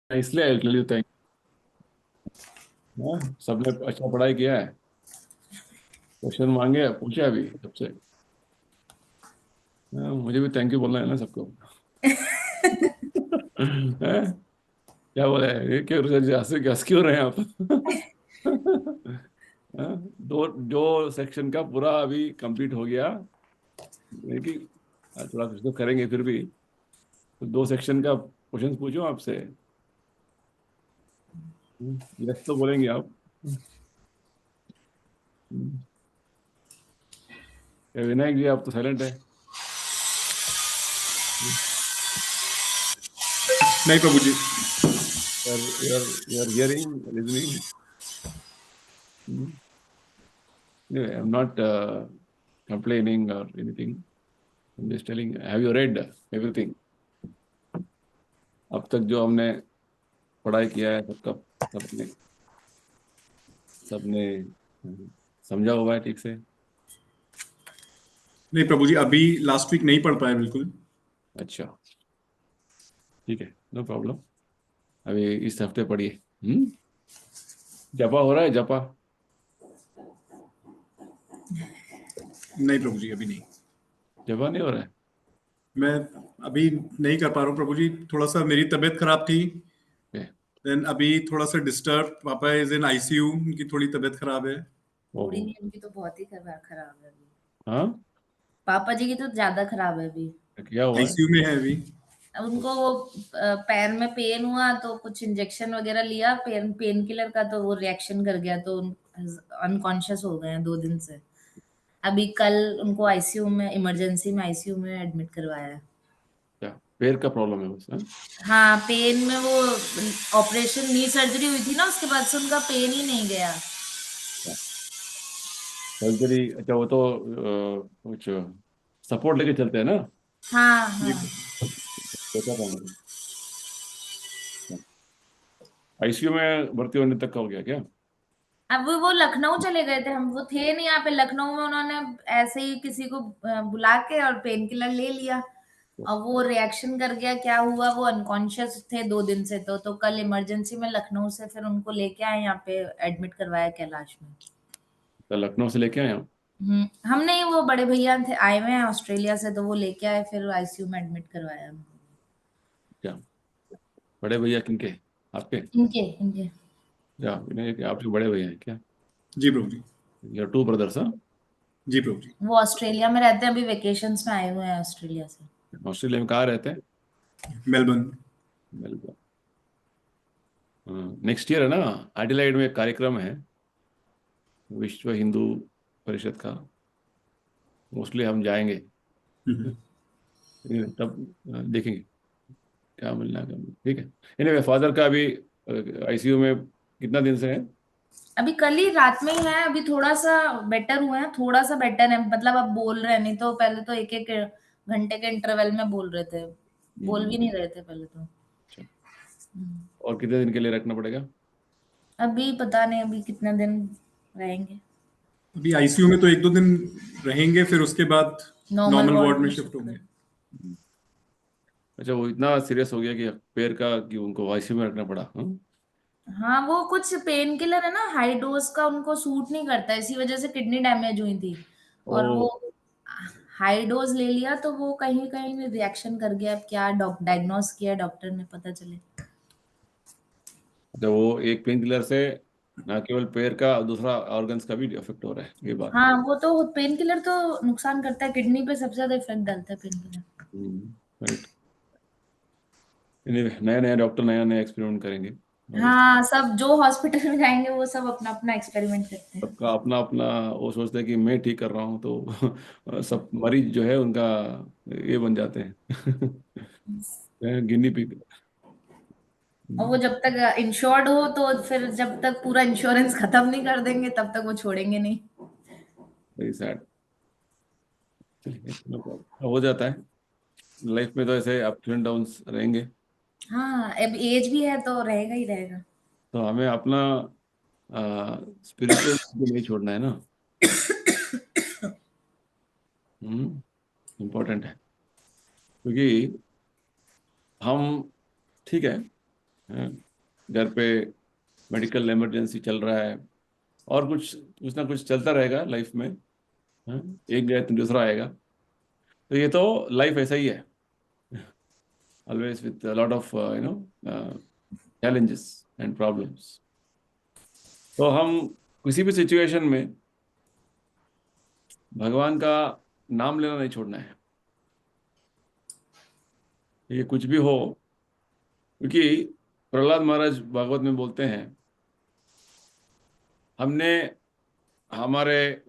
इसलिए I tell you thank. सबने अच्छा पढ़ाई किया है। क्वेश्चन मांगे पूछे अभी सबसे। मुझे भी थैंक यू बोलना है ना सबको। हैं? क्या बोला है ये, क्यों हंस क्यों रहे हैं आप? हाँ, दो जो सेक्शन का पूरा अभी कंप्लीट हो गया। लेकिन थोड़ा कुछ तो करेंगे फिर भी। तो दो सेक्शन का क्वेश्चन पूछूं आपसे। यस तो बोलेंगे आप। हम्म, विनायक जी आप तो साइलेंट है। नहीं Prabhu ji. You are hearing listening. Anyway, I'm not complaining or anything. I'm just telling, have you read everything? अब तक जो हमने पढ़ाई किया है सबने सबने समझा हुआ है ठीक से। नहीं प्रभु जी, अभी लास्ट वीक नहीं पढ़ पाया बिल्कुल। अच्छा, ठीक है, नो प्रॉब्लम। अभी इस हफ्ते पढ़िए। हम्म। जपा हो रहा है, जपा। नहीं प्रभु जी, अभी नहीं। जपा नहीं हो रहा है। मैं अभी नहीं कर पा रहा हूँ प्रभु जी, थोड़ा सा मेरी तबीयत खराब थी। ओके। देन अभी थोड़ा सा डिस्टर्ब, पापा इज इन आईसीयू, उनकी थोड़ी तबीयत खराब है। ओहो। थोड़ी नहीं, उनकी तो बहुत ही खराब है अभी। हाँ। पापा जी की तो ज्यादा खराब है अभी। क्या हुआ है? आईसीयू में है अभी। अब उनको वो पैर में पेन हुआ तो कुछ इंजेक्शन वगैरह लिया पेन किलर का, तो वो रिएक्शन कर गया, तो अनकॉन्शियस हो गए हैं 2 दिन से। अभी कल उनको आईसीयू में, इमरजेंसी में आईसीयू में एडमिट करवाया है। क्या पैर का प्रॉब्लम है बस? हाँ। हाँ, पेन में वो ऑपरेशन, नी सर्जरी हुई थी ना, उसके बाद से उनका पेन ही नहीं गया। सर्जरी, अच्छा वो तो कुछ सपोर्ट लेके चलते हैं ना। हाँ जी हाँ। प्रभु। देखा था मैंने। आईसीयू में भर्ती होने तक का हो गया क्या? अब वो लखनऊ चले गए थे, हम वो थे नहीं यहाँ पे लखनऊ में, उन्होंने ऐसे ही किसी को बुला के और पेन किलर ले लिया, और वो रिएक्शन कर गया, क्या हुआ, वो अनकॉन्शियस थे 2 दिन से, तो कल इमरजेंसी में लखनऊ से फिर उनको लेके आए यहाँ पे, एडमिट करवाया कैलाश में। तो लखनऊ से लेके आए हम। हम नहीं, वो बड़े भैया थे, आए हुए हैं ऑस्ट्रेलिया से, तो वो लेके आए, फिर आईसीयू में एडमिट करवाया। क्या? बड़े भैया किनके? आपके? इनके इनके या नहीं, आपके बड़े भैया हैं क्या? जी प्रभु जी। या टू ब्रदर्स? हाँ। जी प्रभु जी। वो ऑस्ट्रेलिया में रहते हैं, अभी वेकेशंस में आए हुए हैं ऑस्ट्रेलिया से। ऑस्ट्रेलिया में कहाँ रहते हैं? मेलबर्न। मेलबर्न। नेक्स्ट ईयर है ना, एडिलाइड में एक कार्यक्रम है विश्व हिंदू परिषद का। मोस्टली हम जाएंगे। तब देखेंगे क्या मिलना है, क्या नहीं। ठीक है। एनीवे, फादर का अभी आईसीयू में कितना दिन से है? अभी कल ही रात में ही है, अभी थोड़ा सा बेटर हुए हैं, थोड़ा सा बेटर है, मतलब अब बोल रहे हैं, नहीं तो पहले तो एक एक घंटे के इंटरवल में बोल रहे थे, बोल हम्म, भी नहीं रहे थे पहले तो। अच्छा। और कितने दिन के लिए रखना पड़ेगा? अभी पता नहीं, अभी कितना दिन रहेंगे। अभी आईसीयू में तो 1-2 दिन रहेंगे, फिर उसके बाद नॉर्मल नॉर्मल वार्ड वार्ड में में शिफ्ट शिफ्ट कर। होंगे। हम्म, अच्छा, वो इतना सीरियस हो गया कि पैर का कि उनको आईसीयू में रखना पड़ा? हाँ। हाँ, वो कुछ पेन किलर है ना, हाई डोज का उनको सूट नहीं करता, इसी वजह से किडनी डैमेज हुई थी, ओ। और वो हाई डोज ले लिया, तो वो कहीं कहीं रिएक्शन कर गया, अब क्या डायग्नोस किया डॉक्टर ने, पता चले। अच्छा, वो एक पेन किलर से ना केवल पैर का, दूसरा ऑर्गन्स का भी इफेक्ट हो रहा है, ये बात? हाँ, वो तो पेन किलर तो नुकसान करता है, किडनी पे सबसे ज्यादा इफेक्ट डालता है पेन किलर। राइट। एनीवे, नया नया डॉक्टर नया नया एक्सपेरिमेंट करेंगे। और हाँ, सब जो हॉस्पिटल में जाएंगे वो सब अपना अपना एक्सपेरिमेंट करते हैं। सबका अपना अपना, वो सोचते हैं कि मैं ठीक कर रहा हूँ तो सब मरीज जो है उनका ये बन जाते हैं। Guinea pig. और वो जब तक इंश्योर्ड हो, तो फिर जब तक पूरा इंश्योरेंस खत्म नहीं कर देंगे तब तक वो छोड़ेंगे नहीं। Very sad. चलिए, no problem। हो जाता है लाइफ में, तो ऐसे अप एंड डाउन्स रहेंगे। हाँ, अब एज भी है तो रहेगा ही रहेगा। तो हमें अपना स्पिरिचुअल भी नहीं छोड़ना है ना। इम्पोर्टेंट है, क्योंकि हम, ठीक है, हाँ, घर पे मेडिकल इमरजेंसी चल रहा है, और कुछ कुछ ना कुछ चलता रहेगा लाइफ में। हाँ, एक गया तो दूसरा आएगा। तो ये तो लाइफ ऐसा ही है, always with lot of challenges and problems। तो हम किसी भी सिचुएशन में भगवान का नाम लेना नहीं छोड़ना है, ये कुछ भी हो। क्योंकि प्रहलाद महाराज भागवत में बोलते हैं, हमने हमारे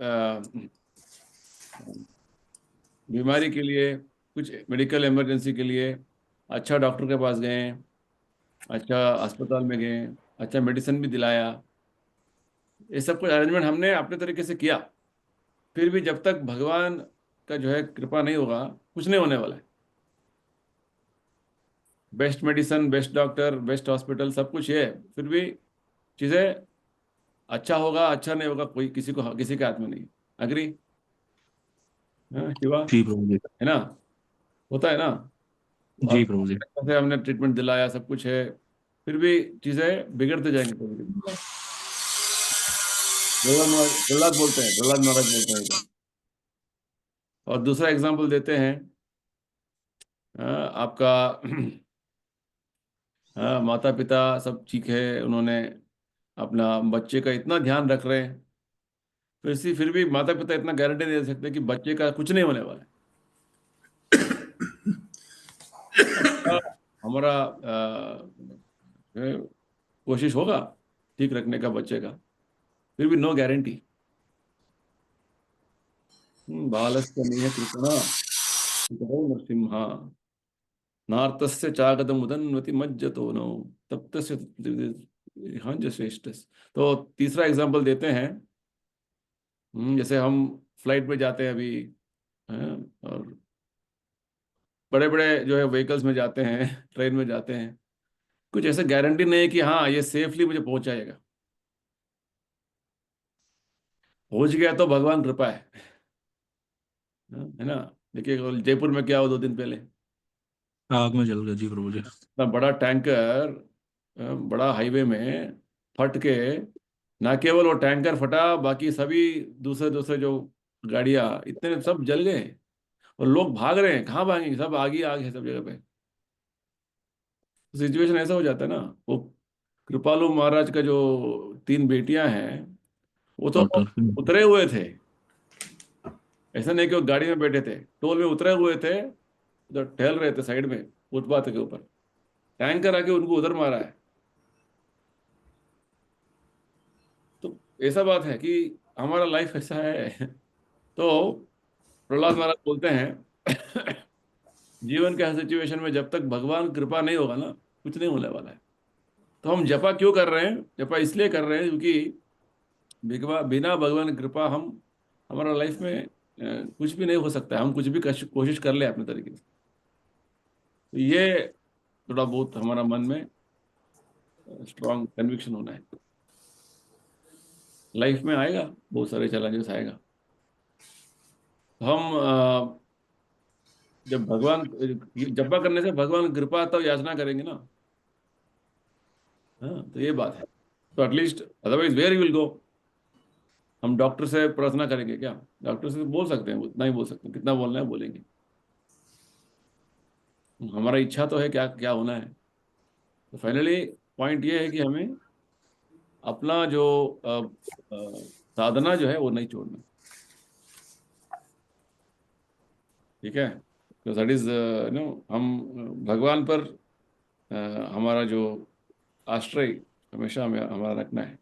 बीमारी के लिए, कुछ मेडिकल इमरजेंसी के लिए अच्छा डॉक्टर के पास गए, अच्छा अस्पताल में गए, अच्छा मेडिसिन भी दिलाया, ये सब कुछ अरेंजमेंट हमने अपने तरीके से किया। फिर भी जब तक भगवान का जो है कृपा नहीं होगा, कुछ नहीं होने वाला है। Best medicine, best doctor, best hospital, सब कुछ है, फिर भी चीज़ें अच्छा होगा अच्छा नहीं होगा, कोई किसी के हाथ में नहीं। अग्री? हाँ शिवा, जी प्रभु जी। है ना? होता है ना? और जी प्रभु जी। जैसे हमने ट्रीटमेंट दिलाया, सब कुछ है, फिर भी चीज़ें बिगड़ते जाएंगी कभी कभी। प्रहलाद बोलते हैं, प्रहलाद महाराज बोलते हैं इधर। और दूसरा एग्जाम्पल देते हैं, आपका माता पिता सब ठीक है, उन्होंने अपना बच्चे का इतना ध्यान रख रहे हैं, फिर भी माता पिता इतना गारंटी नहीं दे सकते कि बच्चे का कुछ नहीं होने वाला है। हमारा कोशिश होगा ठीक रखने का बच्चे का, फिर भी नो गारंटी। बालस्य नेह कृपणा नरसिम्हा नार्तस्य चागदम उदन्वति मज्जतो नो तप्तस्य हंज श्रेष्ठ। तो तीसरा एग्जांपल देते हैं, जैसे हम फ्लाइट में जाते हैं अभी, हैं, और बड़े बड़े जो है व्हीकल्स में जाते हैं ट्रेन में जाते हैं, कुछ ऐसे गारंटी नहीं है कि हाँ ये सेफली मुझे पहुंचाएगा। पहुंच गया तो भगवान कृपा है ना? देखिए जयपुर में क्या हुआ 2 दिन पहले, आग में जल गया जी प्रभु जी। इतना बड़ा टैंकर बड़ा हाईवे में फट के, ना केवल वो टैंकर फटा, बाकी सभी दूसरे दूसरे जो गाड़ियां इतने सब जल गए, और लोग भाग रहे हैं। कहाँ भागेंगे, सब आग ही आग है सब जगह पे। सिचुएशन ऐसा हो जाता है ना। वो कृपालु महाराज का जो 3 बेटियां हैं, वो तो डॉक्टर। उतरे हुए थे, ऐसा नहीं कि वो गाड़ी में बैठे थे, टोल में उतरे हुए थे, उधर टहल रहे थे साइड में फुटपाथ के ऊपर, टैंकर आके उनको उधर मारा है। तो ऐसा बात है कि हमारा लाइफ ऐसा है। तो प्रहलाद महाराज बोलते हैं जीवन के हर सिचुएशन में जब तक भगवान कृपा नहीं होगा ना, कुछ नहीं होने वाला है। तो हम जपा क्यों कर रहे हैं? जपा इसलिए कर रहे हैं क्योंकि बिना भगवान की कृपा हम, हमारा लाइफ में कुछ भी नहीं हो सकता है, हम कुछ भी कोशिश कर ले अपने तरीके से। तो ये थोड़ा बहुत हमारा मन में स्ट्रांग कन्विक्शन होना है। लाइफ में आएगा, बहुत सारे चैलेंजेस आएगा। तो हम जब भगवान जपा करने से भगवान की कृपा तो याचना करेंगे ना। हाँ, तो ये बात है। तो at least, otherwise where you will go? हम डॉक्टर से प्रार्थना करेंगे क्या? डॉक्टर से बोल सकते हैं, उतना ही बोल सकते हैं, कितना बोलना है बोलेंगे। हमारा इच्छा तो है क्या क्या होना है। तो फाइनली पॉइंट ये है कि हमें अपना जो साधना जो है वो नहीं छोड़ना। ठीक है? तो दैट इज नो, हम भगवान पर हमारा जो आश्रय हमेशा हमें हमारा रखना है।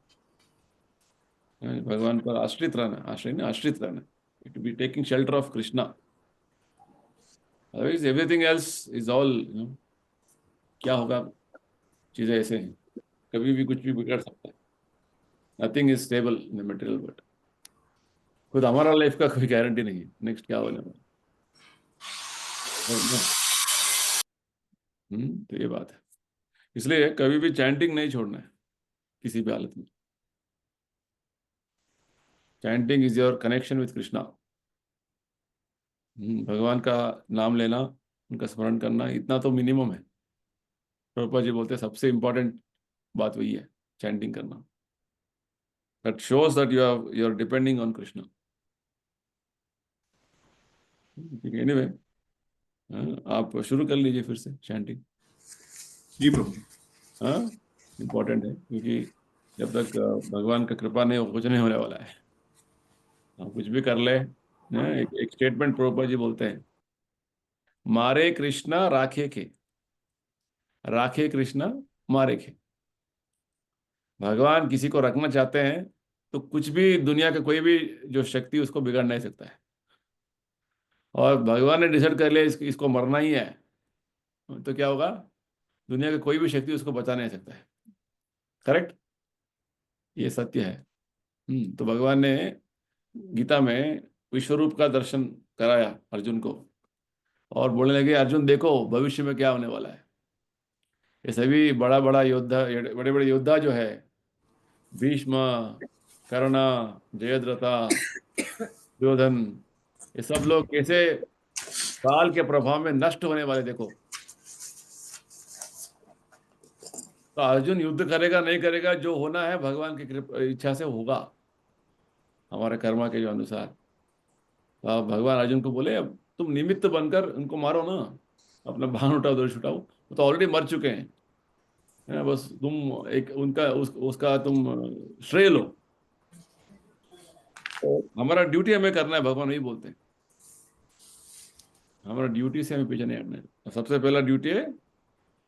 भगवान पर आश्रित रहना, आश्रय नहीं, आश्रित रहना, it be taking shelter of Krishna. Otherwise everything else is all, क्या होगा, चीजें ऐसे हैं, कभी भी कुछ भी बिगड़ सकता है। Nothing is stable in the material world. खुद हमारा लाइफ का कोई गारंटी नहीं है नेक्स्ट क्या होने वाला है। तो ये बात है। इसलिए कभी भी चैंटिंग नहीं छोड़ना है किसी भी हालत में। Chanting is your connection with Krishna. भगवान का नाम लेना, उनका स्मरण करना, इतना तो मिनिमम है। प्रभुपाद जी बोलते हैं सबसे इंपॉर्टेंट बात वही है, चैंटिंग करना। That shows that you are depending on Krishna. ठीक है, एनीवे आप शुरू कर लीजिए फिर से चैंटिंग। जी प्रभु जी। हाँ, इम्पोर्टेंट है, क्योंकि जब तक भगवान का कृपा नहीं हो, कुछ नहीं होने वाला है। हम कुछ भी कर ले। एक स्टेटमेंट प्रभुपाद जी बोलते हैं, मारे कृष्णा राखे के, राखे कृष्णा मारे के। भगवान किसी को रखना चाहते हैं तो कुछ भी, दुनिया का कोई भी जो शक्ति उसको बिगाड़ नहीं सकता है। और भगवान ने डिसाइड कर लिया इसको मरना ही है, तो क्या होगा? दुनिया का कोई भी शक्ति उसको बचा नहीं सकता है। करेक्ट, ये सत्य है। तो भगवान ने गीता में विश्वरूप का दर्शन कराया अर्जुन को, और बोलने लगे अर्जुन देखो भविष्य में क्या होने वाला है। ये सभी बड़ा बड़ा योद्धा, बड़े बड़े योद्धा जो है, भीष्म, कर्ण, जयद्रथा, दुर्योधन, ये सब लोग कैसे काल के प्रभाव में नष्ट होने वाले देखो। तो अर्जुन युद्ध करेगा नहीं करेगा, जो होना है भगवान की इच्छा से होगा, हमारे कर्मा के जो अनुसार। तो अब भगवान अर्जुन को बोले अब तुम निमित्त बनकर उनको मारो ना, अपना बाण उठाओ, धनुष उठाओ, वो तो ऑलरेडी मर चुके हैं, है ना? बस तुम एक उनका उसका तुम श्रेय लो। तो हमारा ड्यूटी हमें करना है, भगवान वही बोलते हैं, हमारा ड्यूटी से हमें पीछे नहीं हटना है। तो सबसे पहला ड्यूटी है,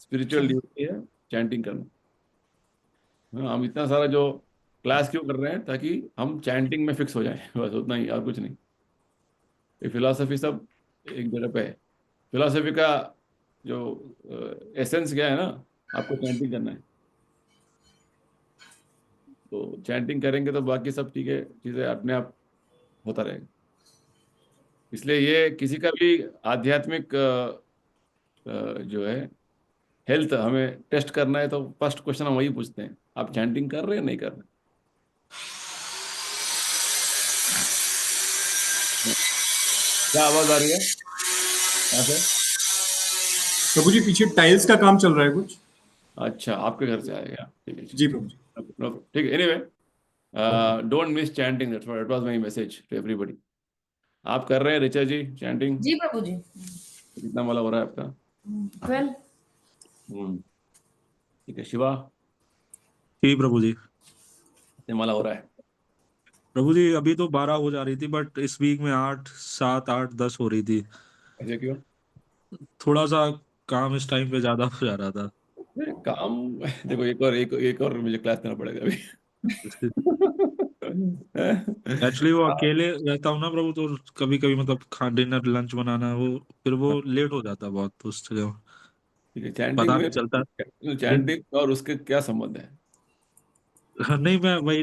स्पिरिचुअल ड्यूटी है, चैंटिंग करना। हाँ, हम इतना सारा जो क्लास क्यों कर रहे हैं? ताकि हम चैंटिंग में फिक्स हो जाए, बस उतना ही, और कुछ नहीं। ये फिलॉसफी सब एक जगह पे है। फिलॉसफी का जो एसेंस क्या है ना, आपको चैंटिंग करना है। तो चैंटिंग करेंगे तो बाकी सब ठीक है, चीज़ें अपने आप होता रहेगा। इसलिए ये किसी का भी आध्यात्मिक जो है हेल्थ हमें टेस्ट करना है, तो फर्स्ट क्वेश्चन हम वही पूछते हैं, आप चैंटिंग कर रहे हैं नहीं कर रहे? क्या आवाज आ रही है यहाँ से? प्रभु जी पीछे टाइल्स का काम चल रहा है कुछ। अच्छा, आपके घर से आएगा? ठीक है, जी प्रभु जी। ठीक है, anyway don't miss chanting, that was my message to everybody. आप कर रहे हैं ऋचा जी चैंटिंग? जी प्रभु जी। कितना माला हो रहा है आपका? 12। ठीक है, शिवा जी प्रभु जी। कितने माला हो रहा है? प्रभु जी अभी तो 12 हो जा रही थी, बट इस वीक में 8, 7, 8, 10 हो रही थी। ऐसे क्यों? थोड़ा सा काम इस टाइम पे ज्यादा हो जा रहा था। काम देखो, एक और मुझे क्लास देना पड़ेगा अभी। एक्चुअली वो अकेले रहता हूँ ना प्रभु, तो कभी कभी मतलब डिनर लंच बनाना, वो फिर वो लेट हो जाता है बहुत, तो उस जगह ठीक है, चैंटिंग पता में, नहीं चलता। चैंटिंग और उसके क्या संबंध है? नहीं, मैं वही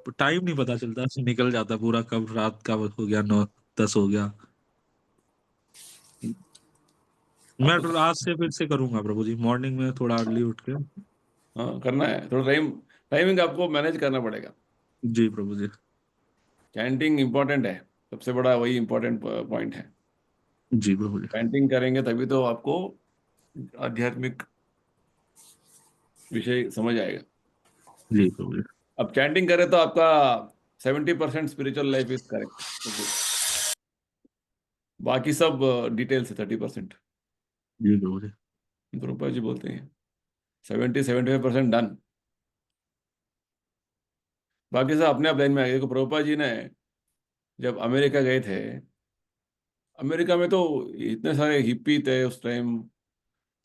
टाइम नहीं पता चलता, निकल जाता पूरा, कब रात का हो गया, 9, 10 हो गया। मैं आपको तो आज से फिर से करूंगा प्रभु जी, मॉर्निंग में थोड़ा अर्ली उठ के। हाँ करना है, थोड़ा टाइमिंग आपको मैनेज करना पड़ेगा। जी प्रभु जी। चैंटिंग इंपॉर्टेंट है, सबसे बड़ा वही इंपॉर्टेंट पॉइंट है। जी प्रभु जी। चैंटिंग करेंगे तभी तो आपको आध्यात्मिक विषय समझ आएगा। जी प्रभु जी। अब चैंटिंग करें तो आपका 70% स्पिरिचुअल लाइफ इज करेक्ट, बाकी सब डिटेल्स है 30%। जी प्रभु जी। प्रभुपाद जी बोलते हैं 70-75% डन, बाकी सब अपने आप लाइन में आएगा। देखो प्रभुपाद जी ने जब अमेरिका गए थे, अमेरिका में तो इतने सारे हिप्पी थे उस टाइम,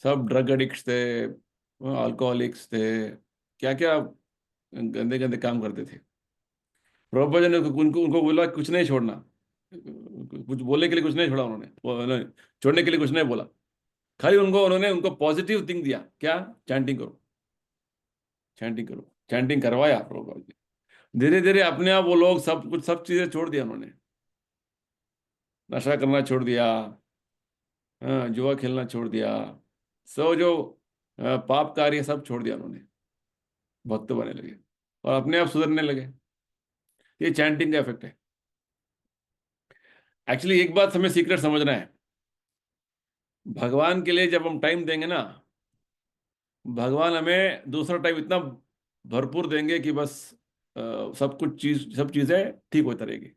सब ड्रग एडिक्ट्स थे, अल्कोहलिक्स थे, क्या क्या गंदे गंदे काम करते थे। प्रभुपाद जी ने उनको उनको बोला कुछ नहीं छोड़ना, कुछ बोलने के लिए कुछ नहीं छोड़ा उन्होंने, छोड़ने के लिए कुछ नहीं बोला, खाली उन्होंने उनको पॉजिटिव थिंग दिया, क्या? चैंटिंग करो, चैंटिंग करो, चैंटिंग करवाया प्रभुपाद जी। धीरे धीरे अपने आप वो लोग सब चीजें छोड़ दिया उन्होंने, नशा करना छोड़ दिया, हाँ, जुआ खेलना छोड़ दिया, सब जो पाप कार्य सब छोड़ दिया उन्होंने, भक्त बने लगे और अपने आप सुधरने लगे। ये चैंटिंग का इफेक्ट है। एक्चुअली एक बात हमें सीक्रेट समझना है, भगवान के लिए जब हम टाइम देंगे ना, भगवान हमें दूसरा टाइम इतना भरपूर देंगे कि बस सब चीजें ठीक होती रहेगी।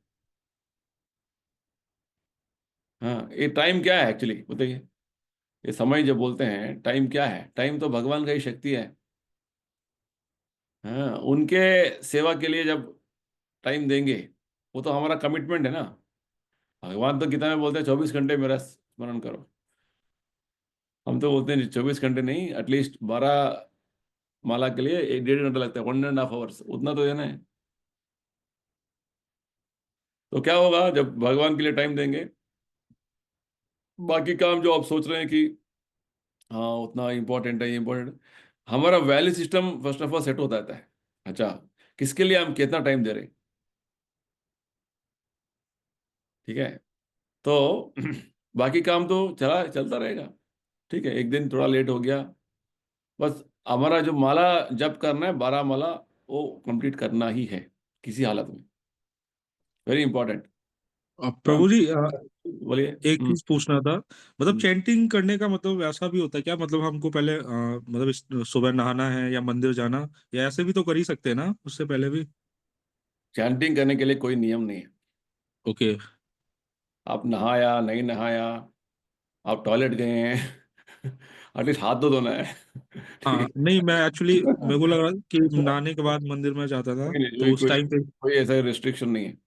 हाँ, ये टाइम क्या है एक्चुअली बताइए? ये समय जब बोलते हैं टाइम क्या है, टाइम तो भगवान का ही शक्ति है। हाँ, उनके सेवा के लिए जब टाइम देंगे, वो तो हमारा कमिटमेंट है ना। भगवान तो गीता में बोलते हैं 24 घंटे मेरा स्मरण करो। हम तो बोलते हैं 24 घंटे नहीं, एटलीस्ट 12 माला के लिए 1 डेढ़ घंटा लगता है, 1.5 आवर्स, उतना तो देना है। तो क्या होगा जब भगवान के लिए टाइम देंगे, बाकी काम जो आप सोच रहे हैं कि हाँ उतना इंपॉर्टेंट है, ये इंपॉर्टेंट, हमारा value system first of all set होता रहता है। अच्छा, किसके लिए हम कितना टाइम दे रहे हैं, ठीक है? तो बाकी काम तो चलता रहेगा। ठीक है, एक दिन थोड़ा लेट हो गया, बस हमारा जो माला जप करना है, 12 माला, वो कंप्लीट करना ही है किसी हालत में। Very important. हाँ, प्रभु जी बोलिए। एक चीज पूछना था, मतलब हम्म। चैंटिंग करने का मतलब ऐसा भी होता है क्या? मतलब हमको पहले मतलब सुबह नहाना है या मंदिर जाना, या ऐसे भी तो कर ही सकते हैं ना उससे पहले भी? चैंटिंग करने के लिए कोई नियम नहीं है। ओके। आप नहाया नहीं नहाया, आप टॉयलेट गए हैं एटलीस्ट हाथ तो धोना है। ठीक हाँ नहीं, मैं एक्चुअली है। मेरे को लगा कि नहाने के बाद मंदिर में जाता था, नहीं नहीं, तो कोई उस कोई टाइम पे कोई ऐसा रिस्ट्रिक्शन नहीं है।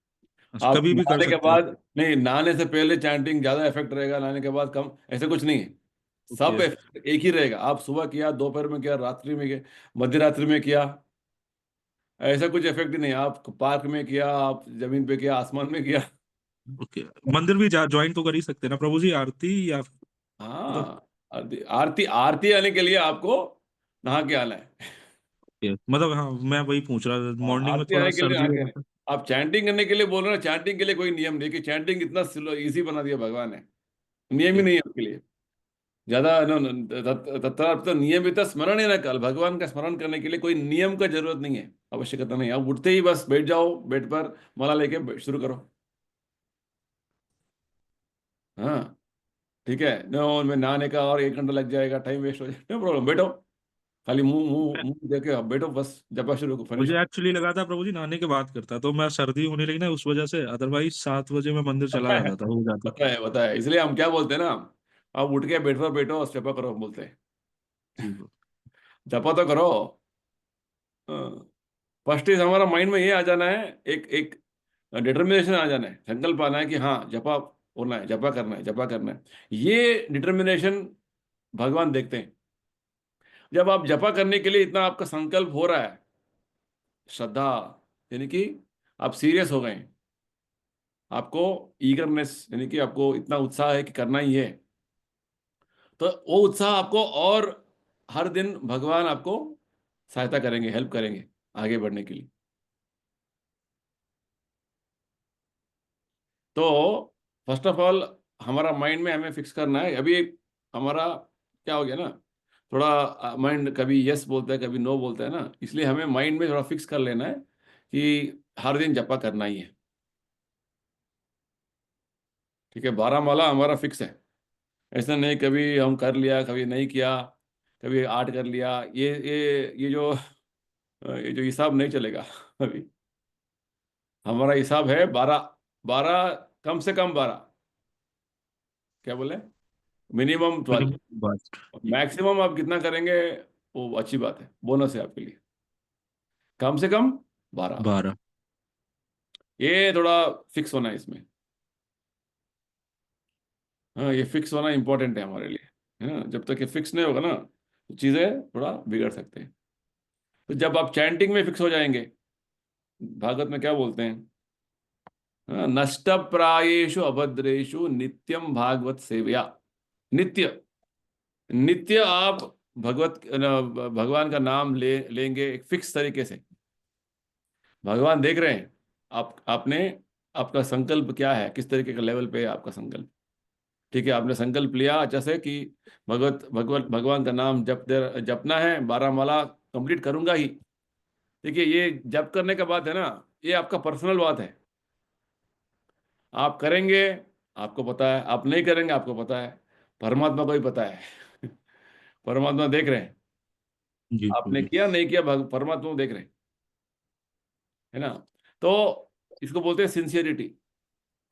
आप कभी भी कर नहाने के सकते हैं। बाद नहीं, नहाने से पहले चैंटिंग ज्यादा इफेक्ट रहेगा, नहाने के बाद कम, ऐसा कुछ नहीं है। सब ओके। इफेक्ट एक ही रहेगा। आप सुबह किया, दोपहर में किया, रात्रि में किया, मध्य रात्रि में किया, ऐसा कुछ इफेक्ट ही नहीं। आप पार्क में किया, आप जमीन पे किया, आसमान में किया। ओके, मंदिर भी ज्वाइन तो कर ही सकते हैं ना प्रभु जी, आरती या मतलब? हाँ, आरती आरती आरती आने के लिए आपको नहा के आना है। मतलब हाँ, मैं वही पूछ रहा था, हाँ, मॉर्निंग में आरती थोड़ा आने के लिए सर्दी नहा हो के आना। जाता है। आप चैंटिंग करने के लिए बोल रहे हो, चैंटिंग के लिए कोई नियम नहीं कि चैंटिंग इतना इजी बना दिया भगवान ने। नियम ही ओके। नहीं है उसके लिए। ज्यादा तत्र नियमित स्मरण है ना, कल भगवान का स्मरण करने के लिए कोई नियम का जरूरत नहीं है, आवश्यकता नहीं है। आप उठते ही बस बैठ जाओ, बेड पर माला लेके शुरू करो। हाँ, ठीक है। नो, मैं नहाने का और 1 घंटा लग जाएगा, टाइम वेस्ट हो जाएगा, नो प्रॉब्लम, बैठो। खाली मुंह मुंह मैं- मुंह देके आप बैठो, बस जपा शुरू को फिनिश। मुझे एक्चुअली लगा था प्रभु जी नहाने के बाद करता, तो मैं सर्दी होने लगी ना उस वजह से, अदरवाइज 7 बजे मैं मंदिर चला पता है, जाता था, हो जाती। पता है, इसलिए हम क्या बोलते हैं ना, आप उठ के बैठो बैठो और जपा करो बोलते हैं। जी। जपा तो करो। फर्स्ट इज हमारा माइंड में ये आ जाना है, एक एक डिटर्मिनेशन आ जाना है, संकल्प आना है कि हाँ जपा होना है, जपा करना है, जपा करना है। ये डिटर्मिनेशन भगवान देखते हैं। जब आप जपा करने के लिए इतना आपका संकल्प हो रहा है, श्रद्धा, यानी कि आप सीरियस हो गए हैं, आपको ईगरनेस, यानी कि आपको इतना उत्साह है कि करना ही है, तो वो उत्साह आपको और हर दिन भगवान आपको सहायता करेंगे, हेल्प करेंगे आगे बढ़ने के लिए। तो फर्स्ट ऑफ ऑल हमारा माइंड में हमें फिक्स करना है। अभी हमारा क्या हो गया ना, थोड़ा माइंड कभी यस बोलता है, कभी नो बोलता है ना, इसलिए हमें माइंड में थोड़ा फिक्स कर लेना है कि हर दिन जपा करना ही है। ठीक है, 12 माला हमारा फिक्स है। ऐसा नहीं कभी हम कर लिया, कभी नहीं किया, कभी 8 कर लिया, ये जो हिसाब नहीं चलेगा। अभी हमारा हिसाब है 12। 12, कम से कम 12, क्या बोले, मिनिमम 12। मिनिमम बात। मैक्सिमम आप कितना करेंगे वो अच्छी बात है, बोनस है आपके लिए। कम से कम 12, 12। ये थोड़ा फिक्स होना है इसमें। हाँ, ये फिक्स होना इंपॉर्टेंट है हमारे लिए, है ना? जब तक ये फिक्स नहीं होगा ना, तो चीज़ें थोड़ा बिगड़ सकते हैं। तो जब आप चैंटिंग में फिक्स हो जाएंगे, भागवत में क्या बोलते हैं, हाँ, नष्ट प्रायेषु अभद्रेषु नित्यम भागवत सेवया। नित्य, नित्य आप भगवान का नाम लेंगे एक फिक्स तरीके से। भगवान देख रहे हैं आपने, आपका संकल्प क्या है, किस तरीके का लेवल पे है आपका संकल्प। ठीक है, आपने संकल्प लिया अच्छा से कि भगवान का नाम जपना है, 12 माला कंप्लीट करूंगा ही। देखिए, ये जप करने का बात है ना, ये आपका पर्सनल बात है। आप करेंगे, आपको पता है, आप नहीं करेंगे, आपको पता है, परमात्मा को ही पता है। परमात्मा देख रहे हैं। जी प्रभु आपने जी। किया नहीं किया, परमात्मा को देख रहे हैं, है ना। तो इसको बोलते हैं सिंसियरिटी।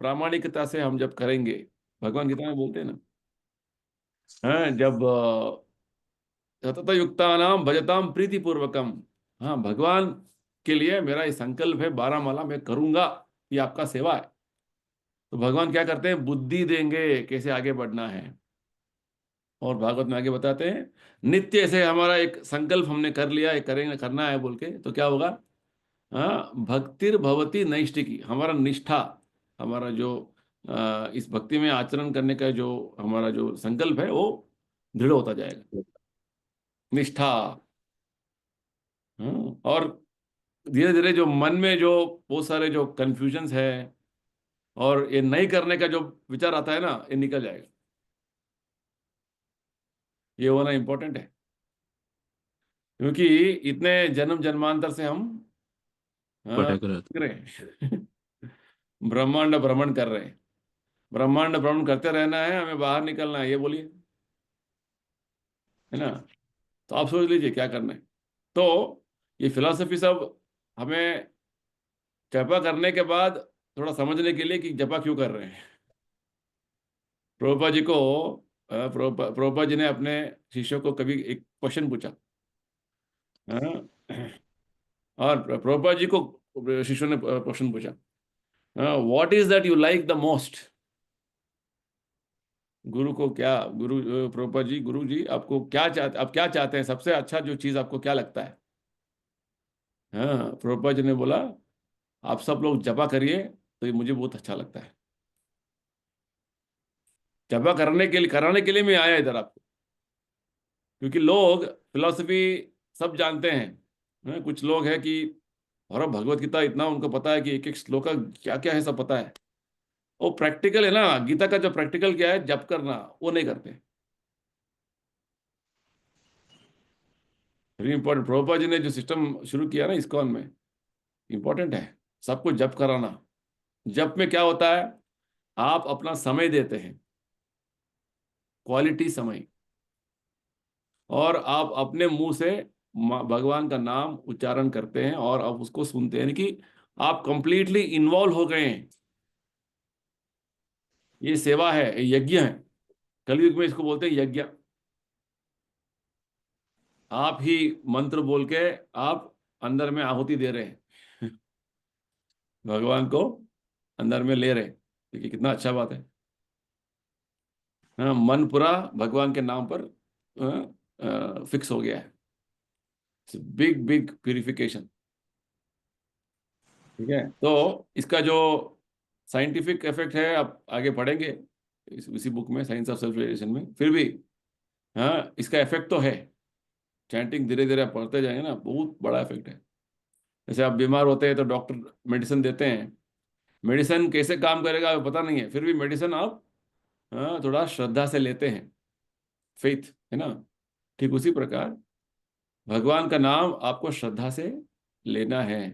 प्रामाणिकता से हम जब करेंगे, भगवान गीता में बोलते हैं ना, जब सतत युक्तानाम भजताम प्रीति पूर्वकम। हाँ, भगवान के लिए मेरा ये संकल्प है, 12 माला मैं करूंगा, ये आपका सेवा है। तो भगवान क्या करते हैं, बुद्धि देंगे कैसे आगे बढ़ना है। और भागवत में आगे बताते हैं, नित्य से हमारा एक संकल्प हमने कर लिया, ये करेंगे, करना है बोल के, तो क्या होगा। हाँ, भक्तिर भवती नैष्ठिकी, हमारा निष्ठा, हमारा जो इस भक्ति में आचरण करने का जो हमारा जो संकल्प है वो दृढ़ होता जाएगा, निष्ठा। और धीरे धीरे जो मन में जो बहुत सारे जो कंफ्यूजन्स है और ये नहीं करने का जो विचार आता है ना, ये निकल जाएगा। ये होना इंपॉर्टेंट है, क्योंकि इतने जन्म जन्मांतर से हम भटक रहे थे। भटक रहे हैं। ब्रह्मांड भ्रमण कर रहे हैं, ब्रह्मांड भ्रमण करते रहना है, हमें बाहर निकलना है, ये बोलिए, है ना। तो आप सोच लीजिए क्या करना है। तो ये फिलॉसफी सब हमें जपा करने के बाद थोड़ा समझने के लिए कि जपा क्यों कर रहे हैं। प्रभुपा जी को प्रभुपा जी ने अपने शिष्यों को कभी एक क्वेश्चन पूछा, हाँ, और प्रभुपा जी को शिष्यों ने क्वेश्चन पूछा, what is that you like the most. गुरु को क्या, प्रभुपा जी, गुरु जी आपको क्या चाहते, आप क्या चाहते हैं, सबसे अच्छा जो चीज आपको क्या लगता है। हाँ, प्रभुपा जी ने बोला, आप सब लोग जपा करिए तो ये मुझे बहुत अच्छा लगता है। जपा करने के लिए, कराने के लिए मैं आया इधर आपको, क्योंकि लोग फिलॉसफी सब जानते हैं। कुछ लोग हैं कि और भगवत गीता इतना उनको पता है कि एक एक श्लोक का क्या क्या है सब पता है। वो प्रैक्टिकल है ना, गीता का जो प्रैक्टिकल क्या है, जप करना, वो नहीं करते। वेरी इंपॉर्टेंट, प्रभुपाद जी ने जो सिस्टम शुरू किया ना इस्कॉन में, इंपॉर्टेंट है सबको जप कराना। जप में क्या होता है, आप अपना समय देते हैं, क्वालिटी समय, और आप अपने मुंह से भगवान का नाम उच्चारण करते हैं और आप उसको सुनते हैं, यानी कि आप कंप्लीटली इन्वॉल्व हो गए हैं। ये सेवा है, ये यज्ञ है। कलयुग में इसको बोलते हैं यज्ञ। आप ही मंत्र बोल के आप अंदर में आहुति दे रहे हैं। भगवान को अंदर में ले रहे हैं। देखिए कितना अच्छा बात है। हाँ, मन पूरा भगवान के नाम पर फिक्स हो गया है। Big big purification. ठीक है, तो इसका जो साइंटिफिक इफेक्ट है आप आगे पढ़ेंगे इसी बुक में, साइंस ऑफ सेल्फ रियलाइजेशन में। फिर भी हाँ, इसका इफेक्ट तो है। चैंटिंग धीरे धीरे आप पढ़ते जाएंगे ना, बहुत बड़ा इफेक्ट है। जैसे आप बीमार होते हैं तो डॉक्टर मेडिसिन देते हैं, मेडिसिन कैसे काम करेगा हमें पता नहीं है, फिर भी मेडिसिन आप थोड़ा श्रद्धा से लेते हैं, फेथ, है ना। ठीक उसी प्रकार भगवान का नाम आपको श्रद्धा से लेना है।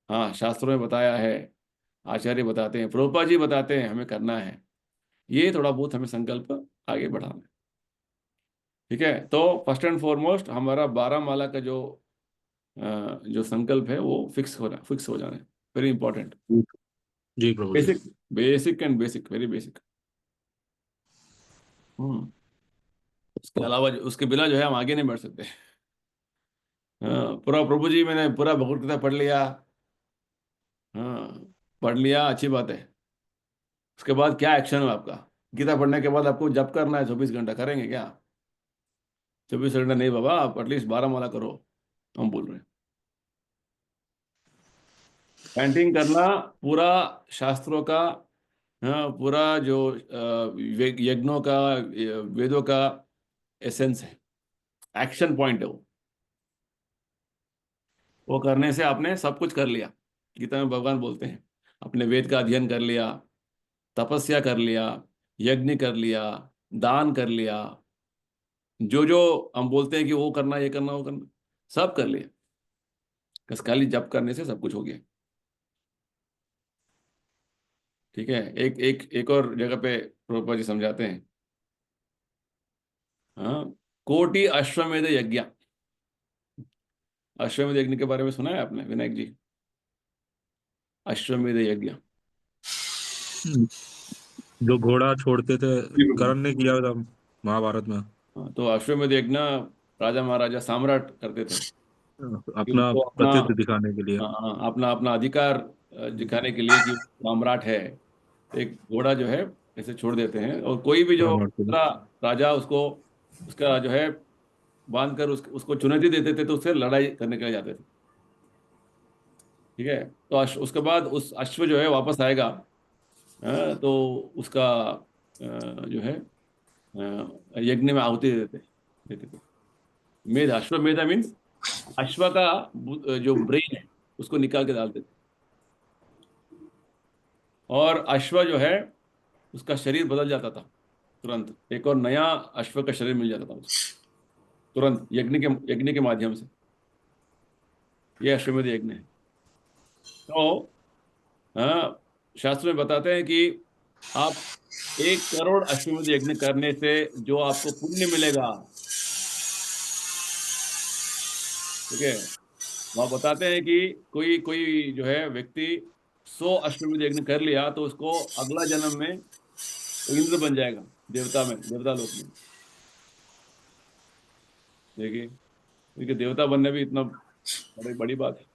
हाँ, शास्त्रों में बताया है, आचार्य बताते हैं, प्रभुपाद जी बताते हैं, हमें करना है। ये थोड़ा बहुत हमें संकल्प आगे बढ़ाना है। ठीक है, तो फर्स्ट एंड फॉरमोस्ट हमारा 12 माला का जो संकल्प है वो फिक्स हो जाना है। Very important. जी Prabhu ji. Basic, basic and basic, very basic. हम्म उसके अलावा उसके बिना जो है हम आगे नहीं बढ़ सकते। हाँ, पूरा प्रभु जी मैंने पूरा भगवत गीता पढ़ लिया। हाँ, पढ़ लिया, अच्छी बात है। उसके बाद क्या एक्शन है आपका। गीता पढ़ने के बाद आपको जप करना है 24 घंटा, करेंगे क्या। 24 घंटा नहीं बाबा, आप एटलीस्ट 12 माला करो, हम बोल रहे हैं। पेंटिंग करना पूरा शास्त्रों का, हाँ, पूरा जो यज्ञों का, वेदों का एसेंस है, एक्शन पॉइंट है वो करने से आपने सब कुछ कर लिया। गीता में भगवान बोलते हैं, अपने वेद का अध्ययन कर लिया, तपस्या कर लिया, यज्ञ कर लिया, दान कर लिया, जो जो हम बोलते हैं कि वो करना, ये करना, वो करना, सब कर लिया। बस खाली जप करने से सब कुछ हो गया। ठीक है, एक एक एक और जगह पे प्रभुपाद जी समझाते हैं, हाँ, कोटि अश्वमेध यज्ञ। अश्वमेध यज्ञ के बारे में सुना है आपने विनायक जी? अश्वमेध यज्ञ। जो घोड़ा छोड़ते थे, जी प्रभु। कर्ण ने किया था महाभारत में। हाँ, तो अश्वमेध यज्ञ राजा महाराजा सम्राट करते थे कि अपना उनको अपना, प्रतिष्ठ दिखाने के लिए। हाँ, अपना अपना अधिकार दिखाने के लिए कि वो सम्राट है। तो एक घोड़ा जो है ऐसे छोड़ देते हैं, और कोई भी जो रावण के लिए। दूसरा राजा उसको, उसका जो है बांध कर उसको चुनौती देते थे, तो उससे लड़ाई करने के लिए जाते थे। ठीक है। तो उसके बाद उस अश्व जो है वापस आएगा, तो उसका जो है यज्ञ में आहुति देते देते थे। मेध, अश्वमेधा मीन्स अश्व का जो ब्रेन है उसको निकाल के डालते थे, और अश्व जो है उसका शरीर बदल जाता था तुरंत, एक और नया अश्व का शरीर मिल जाता था उसको तुरंत, यज्ञ के माध्यम से। ये अश्वमेध यज्ञ है। तो शास्त्र में बताते हैं कि आप 1 करोड़ अश्वमेध यज्ञ करने से जो आपको पुण्य मिलेगा, ठीक है, वहाँ बताते हैं कि कोई कोई जो है व्यक्ति 100 अश्वमेध यज्ञ कर लिया तो उसको अगला जन्म में वो इंद्र बन जाएगा, देवता लोक में। देखिए, क्योंकि देवता बनने भी इतना बड़ी बड़ी बात है।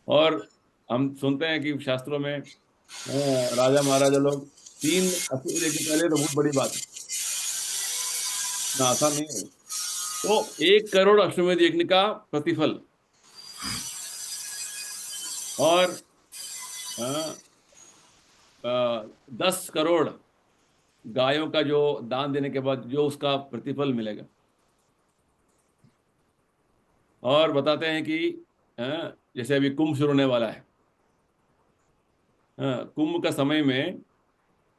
और हम सुनते हैं कि शास्त्रों में राजा महाराजा लोग 3 अश्वमेध यज्ञ कर ले तो बहुत बड़ी बात है, इतना आसान नहीं है। तो 1 करोड़ अश्वमेध यज्ञ का प्रतिफल, और अ, 10 करोड़ गायों का जो दान देने के बाद जो उसका प्रतिफल मिलेगा। और बताते हैं कि जैसे अभी कुंभ शुरू होने वाला है, कुंभ का समय में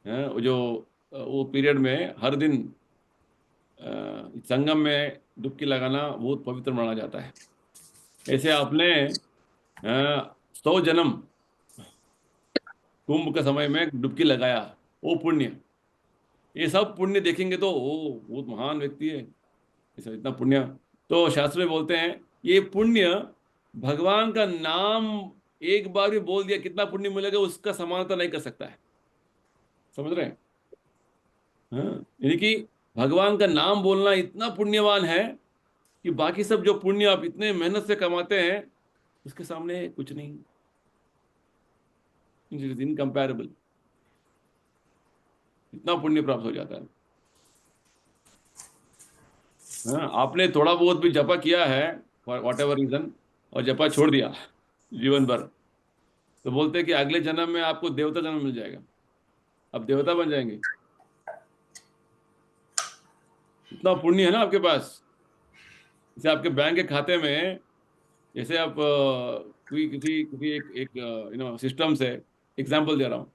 वो जो वो पीरियड में हर दिन संगम में डुबकी लगाना बहुत पवित्र माना जाता है। ऐसे आपने 100 जन्म कुंभ के समय में डुबकी लगाया, वो पुण्य, ये सब पुण्य देखेंगे तो वो बहुत महान व्यक्ति है, ऐसा इतना पुण्य। तो शास्त्र में बोलते हैं ये पुण्य, भगवान का नाम एक बार भी बोल दिया कितना पुण्य मिलेगा उसका समानता नहीं कर सकता है। समझ रहे हैं? हाँ, यानी कि भगवान का नाम बोलना इतना पुण्यवान है कि बाकी सब जो पुण्य आप इतने मेहनत से कमाते हैं उसके सामने कुछ नहीं, इनकम्पेरेबल, इतना पुण्य प्राप्त हो जाता है। हाँ, आपने थोड़ा बहुत भी जपा किया है फॉर वॉट एवर रीजन, और जपा छोड़ दिया जीवन भर, तो बोलते हैं कि अगले जन्म में आपको देवता जन्म मिल जाएगा, आप देवता बन जाएंगे। इतना पुण्य है ना आपके पास। जैसे आपके बैंक के खाते में, जैसे आप कोई किसी किसी एक सिस्टम से एग्जांपल दे रहा हूँ,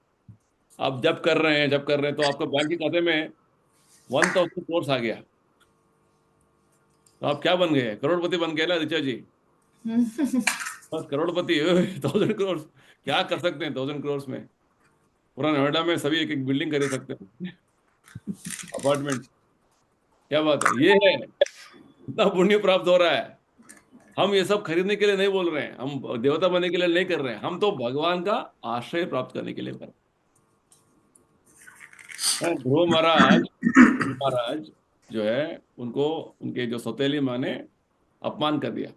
आप जब कर रहे हैं तो आपका बैंक के खाते में 1000 करोड़ आ गया, तो आप क्या बन गए? करोड़पति बन गए ना ऋचा जी। बस करोड़पति 1000 करोड़, क्या कर सकते हैं 1000 करोड़ में? पूरा नोएडा में सभी एक एक बिल्डिंग खरीद सकते हैं, अपार्टमेंट। क्या बात है, ये है, इतना पुण्य प्राप्त हो रहा है। हम ये सब खरीदने के लिए नहीं बोल रहे हैं, हम देवता बनने के लिए नहीं कर रहे हैं, हम तो भगवान का आश्रय प्राप्त करने के लिए कर रहे हैं। ध्रुव महाराज जो है उनको, उनके जो सौतेली माँ ने अपमान कर दिया,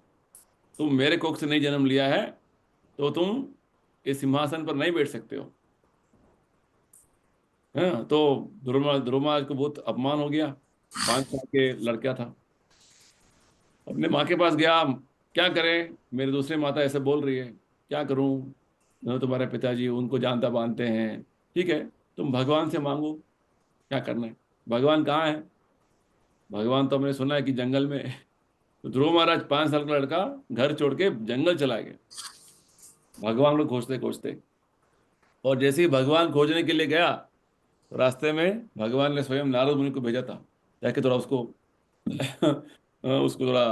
तुम मेरे कोख से नहीं जन्म लिया है तो तुम इस सिंहासन पर नहीं बैठ सकते हो। हाँ, तो ध्रुव महाराज को बहुत अपमान हो गया। 5 साल के लड़का था, अपने माँ के पास गया, क्या करें, मेरी दूसरी माता ऐसे बोल रही है, क्या करूं, तुम्हारे पिताजी उनको जानता बांधते हैं, ठीक है तुम भगवान से मांगो, क्या करना है। भगवान कहाँ है? भगवान तो हमने सुना है कि जंगल में है। तो ध्रुव महाराज 5 साल का लड़का घर छोड़ के जंगल चला गया भगवान को खोजते खोजते। और जैसे ही भगवान खोजने के लिए गया तो रास्ते में भगवान ने स्वयं नारद मुनि को भेजा था, जाके थोड़ा उसको उसको थोड़ा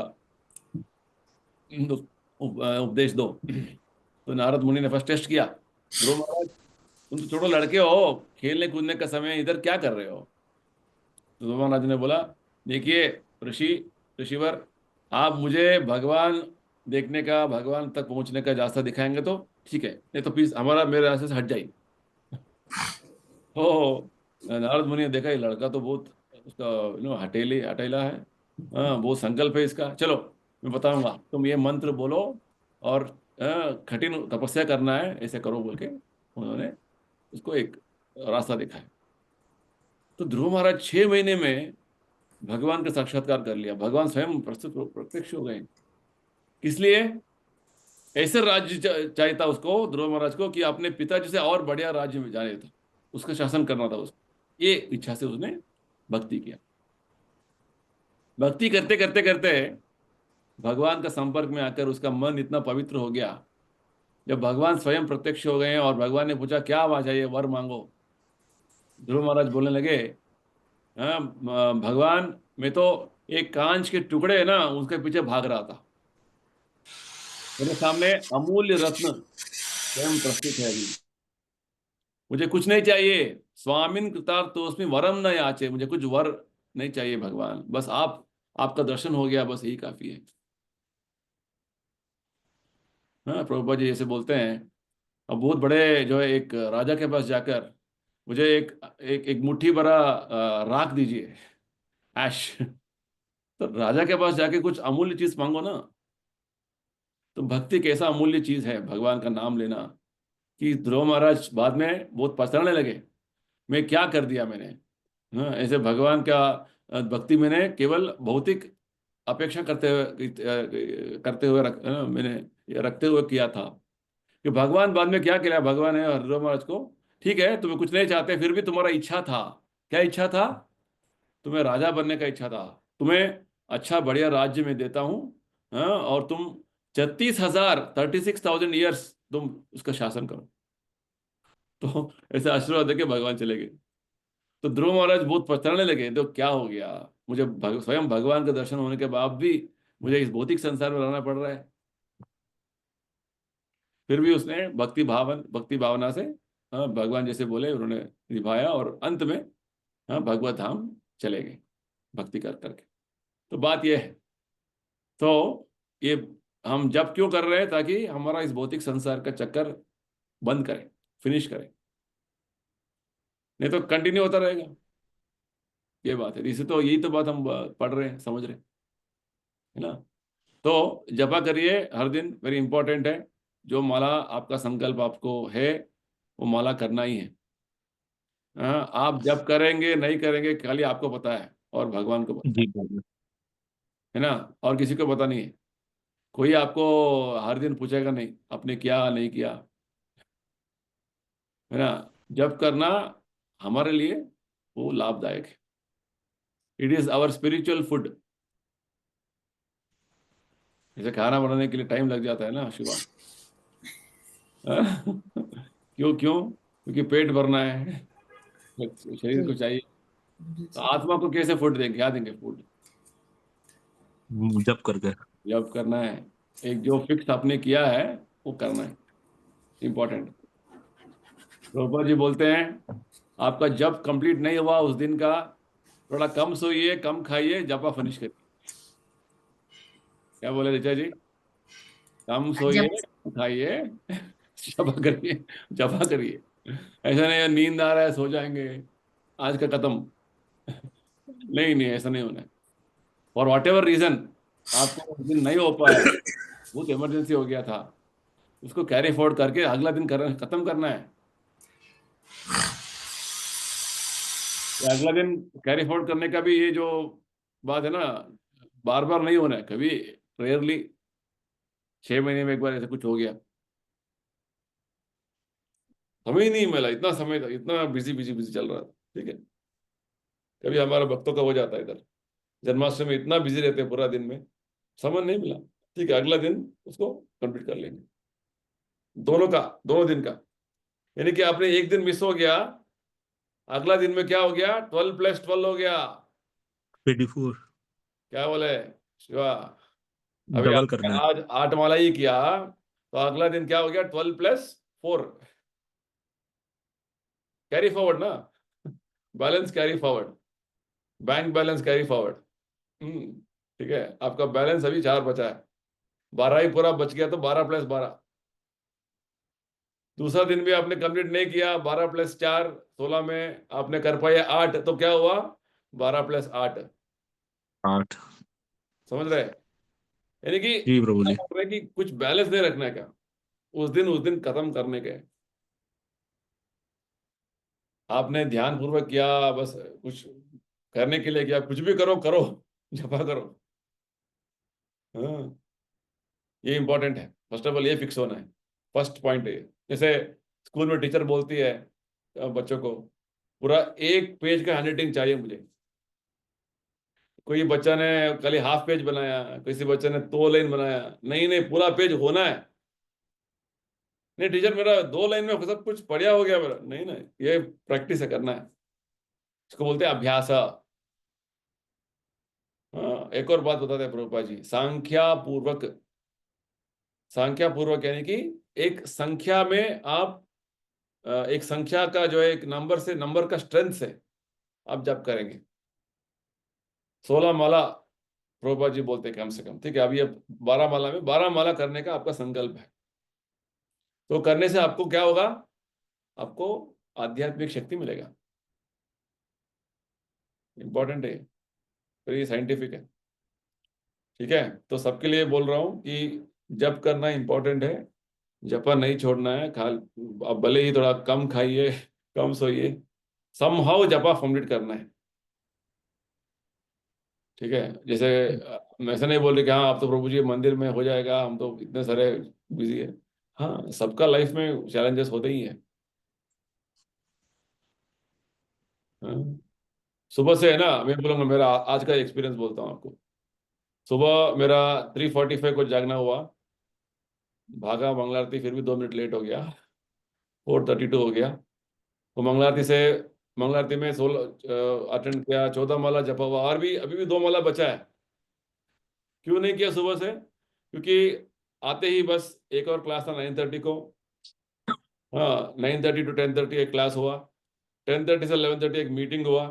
उपदेश दो। तो नारद मुनि ने फर्स्ट टेस्ट किया, ध्रुव महाराज तुम तो छोटे लड़के हो, खेलने कूदने का समय है, इधर क्या कर रहे हो? तो ध्रुव महाराज ने बोला, देखिए ऋषिवर, आप मुझे भगवान देखने का, भगवान तक पहुंचने का रास्ता दिखाएंगे तो ठीक है, नहीं तो प्लीज हमारा मेरे रास्ते से हट जाइए। ओ, नारद मुनि ने देखा ये लड़का तो बहुत उसका हटेला है, हाँ बहुत संकल्प है इसका, चलो मैं बताऊंगा, तुम ये मंत्र बोलो और कठिन तपस्या करना है, ऐसे करो बोल के उन्होंने उसको एक रास्ता दिखाया। तो ध्रुव महाराज 6 महीने में भगवान का साक्षात्कार कर लिया, भगवान स्वयं प्रत्यक्ष हो गए। किस लिए? ऐसे राज्य चाहिए था उसको, ध्रुव महाराज को, कि अपने पिताजी से और बढ़िया राज्य में जाने था, उसका शासन करना था उसको, ये इच्छा से उसने भक्ति किया। भक्ति करते करते करते भगवान का संपर्क में आकर उसका मन इतना पवित्र हो गया। जब भगवान स्वयं प्रत्यक्ष हो गए और भगवान ने पूछा क्या आवाज है, ये वर मांगो, ध्रुव महाराज बोलने लगे, हाँ भगवान, मैं तो एक कांच के टुकड़े है ना उसके पीछे भाग रहा था, मेरे सामने अमूल्य रत्न स्वयं प्रस्तुत है अभी, मुझे कुछ नहीं चाहिए, स्वामिन कृतार्थोस्मि वरम न याचे, मुझे कुछ वर नहीं चाहिए भगवान, बस आपका दर्शन हो गया, बस यही काफी है। हाँ प्रभुपाद जी ऐसे बोलते हैं। अब बहुत बड़े जो है एक राजा के पास जाकर, मुझे एक एक एक मुट्ठी भरा राख दीजिए, ऐश। तो राजा के पास जाके कुछ अमूल्य चीज मांगो ना। तो भक्ति कैसा अमूल्य चीज है, भगवान का नाम लेना, कि ध्रुव महाराज बाद में बहुत पछताने लगे, मैं क्या कर दिया मैंने। हाँ, ऐसे भगवान का भक्ति मैंने केवल भौतिक अपेक्षा मैंने ये रखते हुए किया था, कि भगवान बाद में क्या किया, भगवान है ध्रुव महाराज को, ठीक है तुम्हें कुछ नहीं चाहते, फिर भी तुम्हारा इच्छा था, क्या इच्छा था, तुम्हें राजा बनने का इच्छा था, तुम्हें अच्छा बढ़िया राज्य में देता हूँ, हाँ, और तुम 36,000 तुम उसका शासन करो। तो ऐसे आशीर्वाद देके भगवान चले गए। तो ध्रुव महाराज बहुत पछताने लगे, तो क्या हो गया, मुझे स्वयं भगवान के दर्शन होने के बाद भी मुझे इस भौतिक संसार में रहना पड़ रहा है। फिर भी उसने भक्ति भावना से, हाँ, भगवान जैसे बोले उन्होंने निभाया, और अंत में हाँ भगवत धाम चले गए भक्ति कर करके। तो बात यह है, तो ये हम जब क्यों कर रहे हैं, ताकि हमारा इस भौतिक संसार का चक्कर बंद करें, फिनिश करें, नहीं तो कंटिन्यू होता रहेगा। ये बात है, इसे तो यही तो बात हम पढ़ रहे हैं, समझ रहे हैं, है ना। तो जपा करिए हर दिन, वेरी इंपॉर्टेंट है। जो माला आपका संकल्प आपको है, वो माला करना ही है। हाँ, आप जब करेंगे नहीं करेंगे खाली आपको पता है और भगवान को पता जी बाबा। है ना, और किसी को पता नहीं है। कोई आपको हर दिन पूछेगा नहीं आपने किया नहीं किया, है ना। जब करना हमारे लिए वो लाभदायक है, it is our spiritual food. जैसे खाना बनाने के लिए टाइम लग जाता है ना शिवा, क्यों क्यों, क्योंकि पेट भरना है, शरीर को चाहिए। तो आत्मा को कैसे फूड देंगे, क्या देंगे फूड, जब करके। जब करना है। एक जो फिक्स आपने किया है वो करना है, इंपॉर्टेंट। प्रभुपाद जी बोलते हैं, आपका जब कंप्लीट नहीं हुआ उस दिन का, थोड़ा कम सोइए कम खाइए, जपा फिनिश करिए। क्या बोले ऋचा जी, कम सोइए जब कम खाइए, जपा करिए, जपा करिए। ऐसा नहीं है नींद आ रहा है सो जाएंगे, आज का खत्म। नहीं नहीं, ऐसा नहीं होना है। फॉर वॉट एवर रीजन आपको उस दिन नहीं हो पाया, बहुत इमरजेंसी हो गया था, उसको कैरी फॉरवर्ड करके अगला दिन खत्म करना है। ये अगला दिन कैरी फॉरवर्ड करने का भी ये जो बात है ना, बार बार नहीं होना है, कभी रेयरली 6 महीने में एक बार ऐसा कुछ हो गया, समय ही नहीं मिला, इतना समय था, इतना बिजी बिजी बिजी चल रहा था, ठीक है। कभी हमारा भक्तों का हो जाता है इधर, जन्माष्टमी में इतना बिजी रहते हैं पूरा दिन में, समय नहीं मिला, ठीक है अगला दिन उसको कंप्लीट कर लेंगे, दोनों दिन का। यानी कि आपने एक दिन मिस हो गया, अगला दिन में क्या हो गया, 12+12 हो गया। 24 क्या बोले शिवा, अभी डबल आपने करना है। आज 8 माला ही किया, तो अगला दिन क्या हो गया, 12+4, कैरी फॉरवर्ड ना, balance carry forward, bank balance carry forward. ठीक है, आपका बैलेंस अभी 4 बचा है, 12 ही पूरा बच गया तो 12+12। दूसरा दिन भी आपने कंप्लीट नहीं किया, 12+4 16 में आपने कर पाया 8, तो क्या हुआ 12+8। 8। समझ रहे? यानी कि जी प्रभु क्या जी। बोल रहे हैं कि कुछ बैलेंस नहीं रखना है क्या, उस दिन खत्म करने के। आपने ध्यान पूर्वक किया, बस कुछ करने के लिए किया, कुछ भी करो करो जपा करो। हाँ, ये इंपॉर्टेंट है। फर्स्ट ऑफ ऑल ये फिक्स होना है, फर्स्ट पॉइंट है। जैसे स्कूल में टीचर बोलती है बच्चों को पूरा 1 पेज का हैंडराइटिंग चाहिए मुझे। कोई बच्चा ने कल ही हाफ पेज बनाया, किसी बच्चे ने 2 लाइन बनाया, नहीं नहीं पूरा पेज होना है। नहीं टीचर मेरा 2 लाइन में सब कुछ बढ़िया हो गया मेरा, नहीं नहीं, ये प्रैक्टिस है, करना है। इसको बोलते हैं अभ्यास। हाँ, एक और बात बताते हैं प्रभुपाद जी, सांख्या पूर्वक यानी कि एक संख्या में आप एक संख्या का जो है एक नंबर से, नंबर का स्ट्रेंथ से आप जप करेंगे। 16 माला प्रभुपाद जी बोलते हैं कम से कम, ठीक है। अभी अब 12 माला में 12 माला करने का आपका संकल्प है। तो करने से आपको क्या होगा, आपको आध्यात्मिक शक्ति मिलेगा। इंपॉर्टेंट है, वेरी साइंटिफिक है, ठीक है। तो सबके लिए बोल रहा हूं कि जप करना इंपॉर्टेंट है, जपा नहीं छोड़ना है। अब भले ही थोड़ा कम खाइए, कम सोइए, समहाउ जपा कंप्लीट करना है, ठीक है। जैसे मैं ऐसा नहीं बोल रही कि हाँ आप तो प्रभु जी मंदिर में हो जाएगा, हम तो इतने सारे बिजी है। हाँ, सबका लाइफ में चैलेंजेस होते ही है। हाँ? सुबह से है ना, मैं बोलूंगा मेरा आज का एक्सपीरियंस बोलता हूँ आपको। सुबह मेरा 3:45 को जागना हुआ, भागा मंगला आरती, फिर भी 2 मिनट लेट हो गया, 4:32 हो गया। तो मंगला आरती में 16 अटेंड किया, 14 माला जपा हुआ, और भी अभी भी 2 माला बचा है। क्यों नहीं किया सुबह से? क्योंकि आते ही बस एक और क्लास था 9:30 को। हाँ, 9:30 to 10:30 एक क्लास हुआ, 10:30 से 11:30 एक मीटिंग हुआ,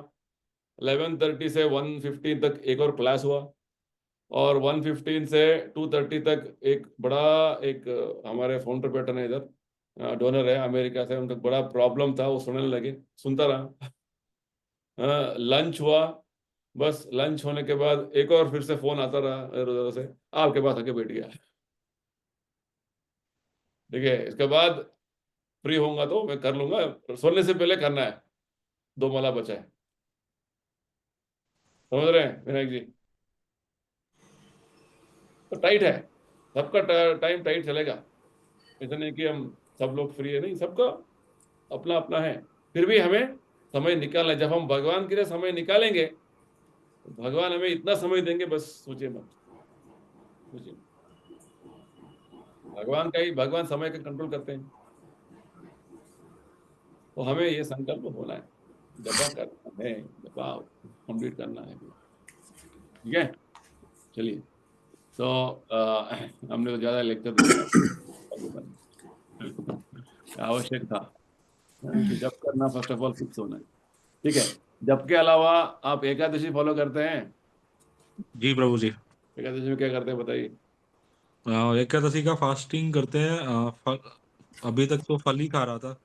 11:30 से 1:15 तक एक और क्लास हुआ, और 1:15 से 2:30 तक एक बड़ा एक हमारे फाउंडर पैटर्न है इधर, डोनर है अमेरिका से, उनका बड़ा प्रॉब्लम था, वो सुनने लगे, सुनता रहा। लंच हुआ, बस लंच होने के बाद एक और फिर से फोन आता रहा इधर उधर से, आपके पास आके बैठ गया, ठीक है। इसके बाद फ्री होऊंगा तो मैं कर लूंगा, सोने से पहले करना है, 2 माला बचा है। समझ रहे हैं विनायक जी? तो टाइट है, सबका टाइम टाइट चलेगा। ऐसा नहीं कि हम सब लोग फ्री है, नहीं, सबका अपना अपना है। फिर भी हमें समय निकालना है। जब हम भगवान के लिए समय निकालेंगे तो भगवान हमें इतना समय देंगे, बस सोचिए मत, सोचिए। भगवान समय का कंट्रोल करते हैं। तो हमें ये संकल्प होना है, जपा करना है, जपा कंप्लीट करना है, ठीक है। चलिए, तो हमने तो ज्यादा लेक्चर दे दिया, आवश्यक था कि जप करना फर्स्ट ऑफ ऑल फिक्स होना है, ठीक है। जप के अलावा आप एकादशी फॉलो करते हैं? जी प्रभु जी। एकादशी में क्या करते हैं बताइए? एकादशी का फास्टिंग करते हैं। अभी तक तो फल ही खा रहा था।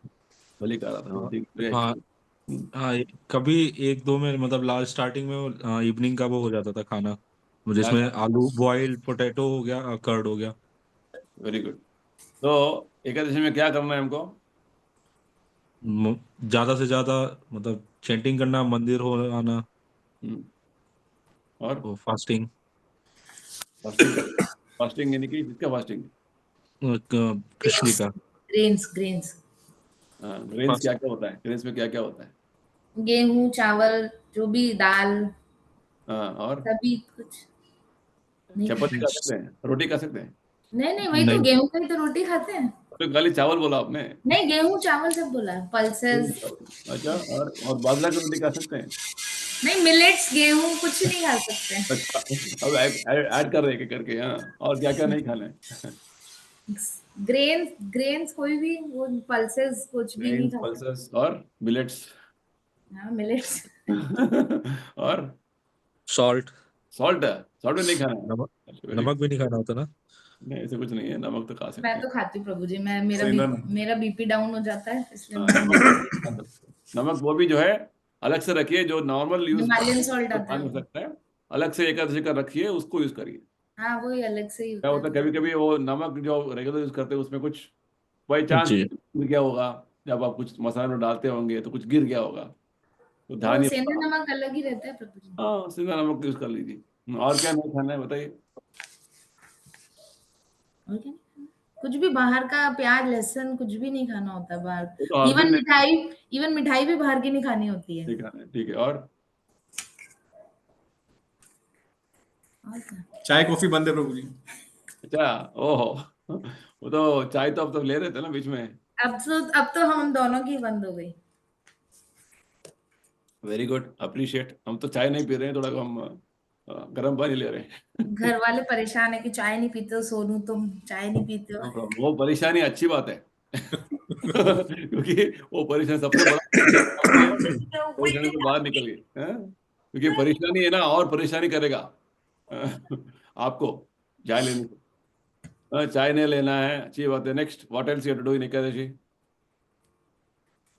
भली कह रहा था, हाँ, ठीक है, हाँ। actually। हाँ, कभी एक दो में मतलब लास्ट स्टार्टिंग में इवनिंग का वो हो जाता था खाना, क्या जिसमें था? आलू बॉइल्ड पोटैटो हो गया, कर्ड हो गया। Very good. तो एकादशी में क्या करना है हमको? ज्यादा से ज्यादा मतलब चैंटिंग करना, मंदिर हो आना, हम्म, और और फास्टिंग। फास्टिंग कर, फास्टिंग यानी कि किसका फास्टिंग? कृष्ण जी का। ग्रेन्स ग्रेन्स ग्रेन्स क्या क्या होता है, ग्रेन्स में क्या क्या होता है? गेहूं चावल जो भी दाल और सभी कुछ नहीं चपाती खाते। खा सकते हैं, रोटी खा सकते हैं? नहीं नहीं, वही तो नहीं। गेहूं का ही तो रोटी खाते हैं। तो खाली चावल बोला आपने। नहीं, गेहूं चावल सब बोला है, पल्सेस। अच्छा, और बाजरा की रोटी खा सकते हैं? नहीं, मिलेट्स गेहूं कुछ नहीं खा सकते। अच्छा, अब ऐड कर रहे हैं करके, हाँ, और क्या क्या नहीं खाना है? ग्रेन्स ग्रेन्स कोई भी, वो पल्सेस कुछ भी नहीं ग्रेन्स, खा सकते। पल्सेस और मिलेट्स। हाँ, मिलेट्स। और सॉल्ट। सॉल्ट, सॉल्ट भी नहीं खाना नमक। है? वेरी नमक गुड। भी नहीं खाना होता ना। नहीं ऐसे कुछ नहीं है, नमक तो खा सकते मैं हैं। तो खाती हूँ प्रभु जी, मैं सही ना? मेरा बीपी डाउन हो जाता है इसलिए हाँ, मैं नमक खा सकते हैं। नमक वो भी जो है अलग से रखिए, जो नॉर्मल यूज हिमालयन सॉल्ट आता खा है नहीं वो। सकता है, अलग से एकादशी का रखिए, उसको यूज करिए। हाँ वही अलग से ही क्या होता होता है, है। कभी कभी वो नमक जो रेगुलर यूज करते हैं उसमें कुछ बाई चांस जी। गिर गया होगा, जब आप कुछ मसाले में डालते होंगे तो कुछ गिर गया होगा, तो तो ध्यान ही सेंधा रखना। नमक अलग ही रहता है प्रभु जी। हाँ, सीधा नमक यूज कर लीजिए। और क्या नहीं खाना है बताइए? और क्या? कुछ भी बाहर का, प्याज लहसुन कुछ भी नहीं खाना होता बाहर। वो तो हर दिन इवन मिठाई भी बाहर की नहीं खानी होती है। नहीं खाना है, ठीक है। और और क्या? चाय कॉफी बंद है प्रभु जी। अच्छा, ओहो, वो तो चाय तो अब तो ले रहे थे ना बीच में। अब तो हम दोनों की बंद हो गई। Very good, appreciate. हम तो चाय नहीं पी रहे हैं, थोड़ा हम गर्म पानी ले रहे हैं। घर वाले परेशान है कि चाय नहीं पीते हो सोनू, तुम चाय नहीं पीते हो। नो प्रॉब्लम, वो परेशानी अच्छी बात है। क्योंकि वो परेशानी सबसे बड़ा परेशानी से बाहर निकल गई, हैं? क्योंकि परेशानी है ना, और परेशानी करेगा आपको चाय लेने से। चाय नहीं लेना है, अच्छी बात है। Next, what else you have to do in Ekadashi?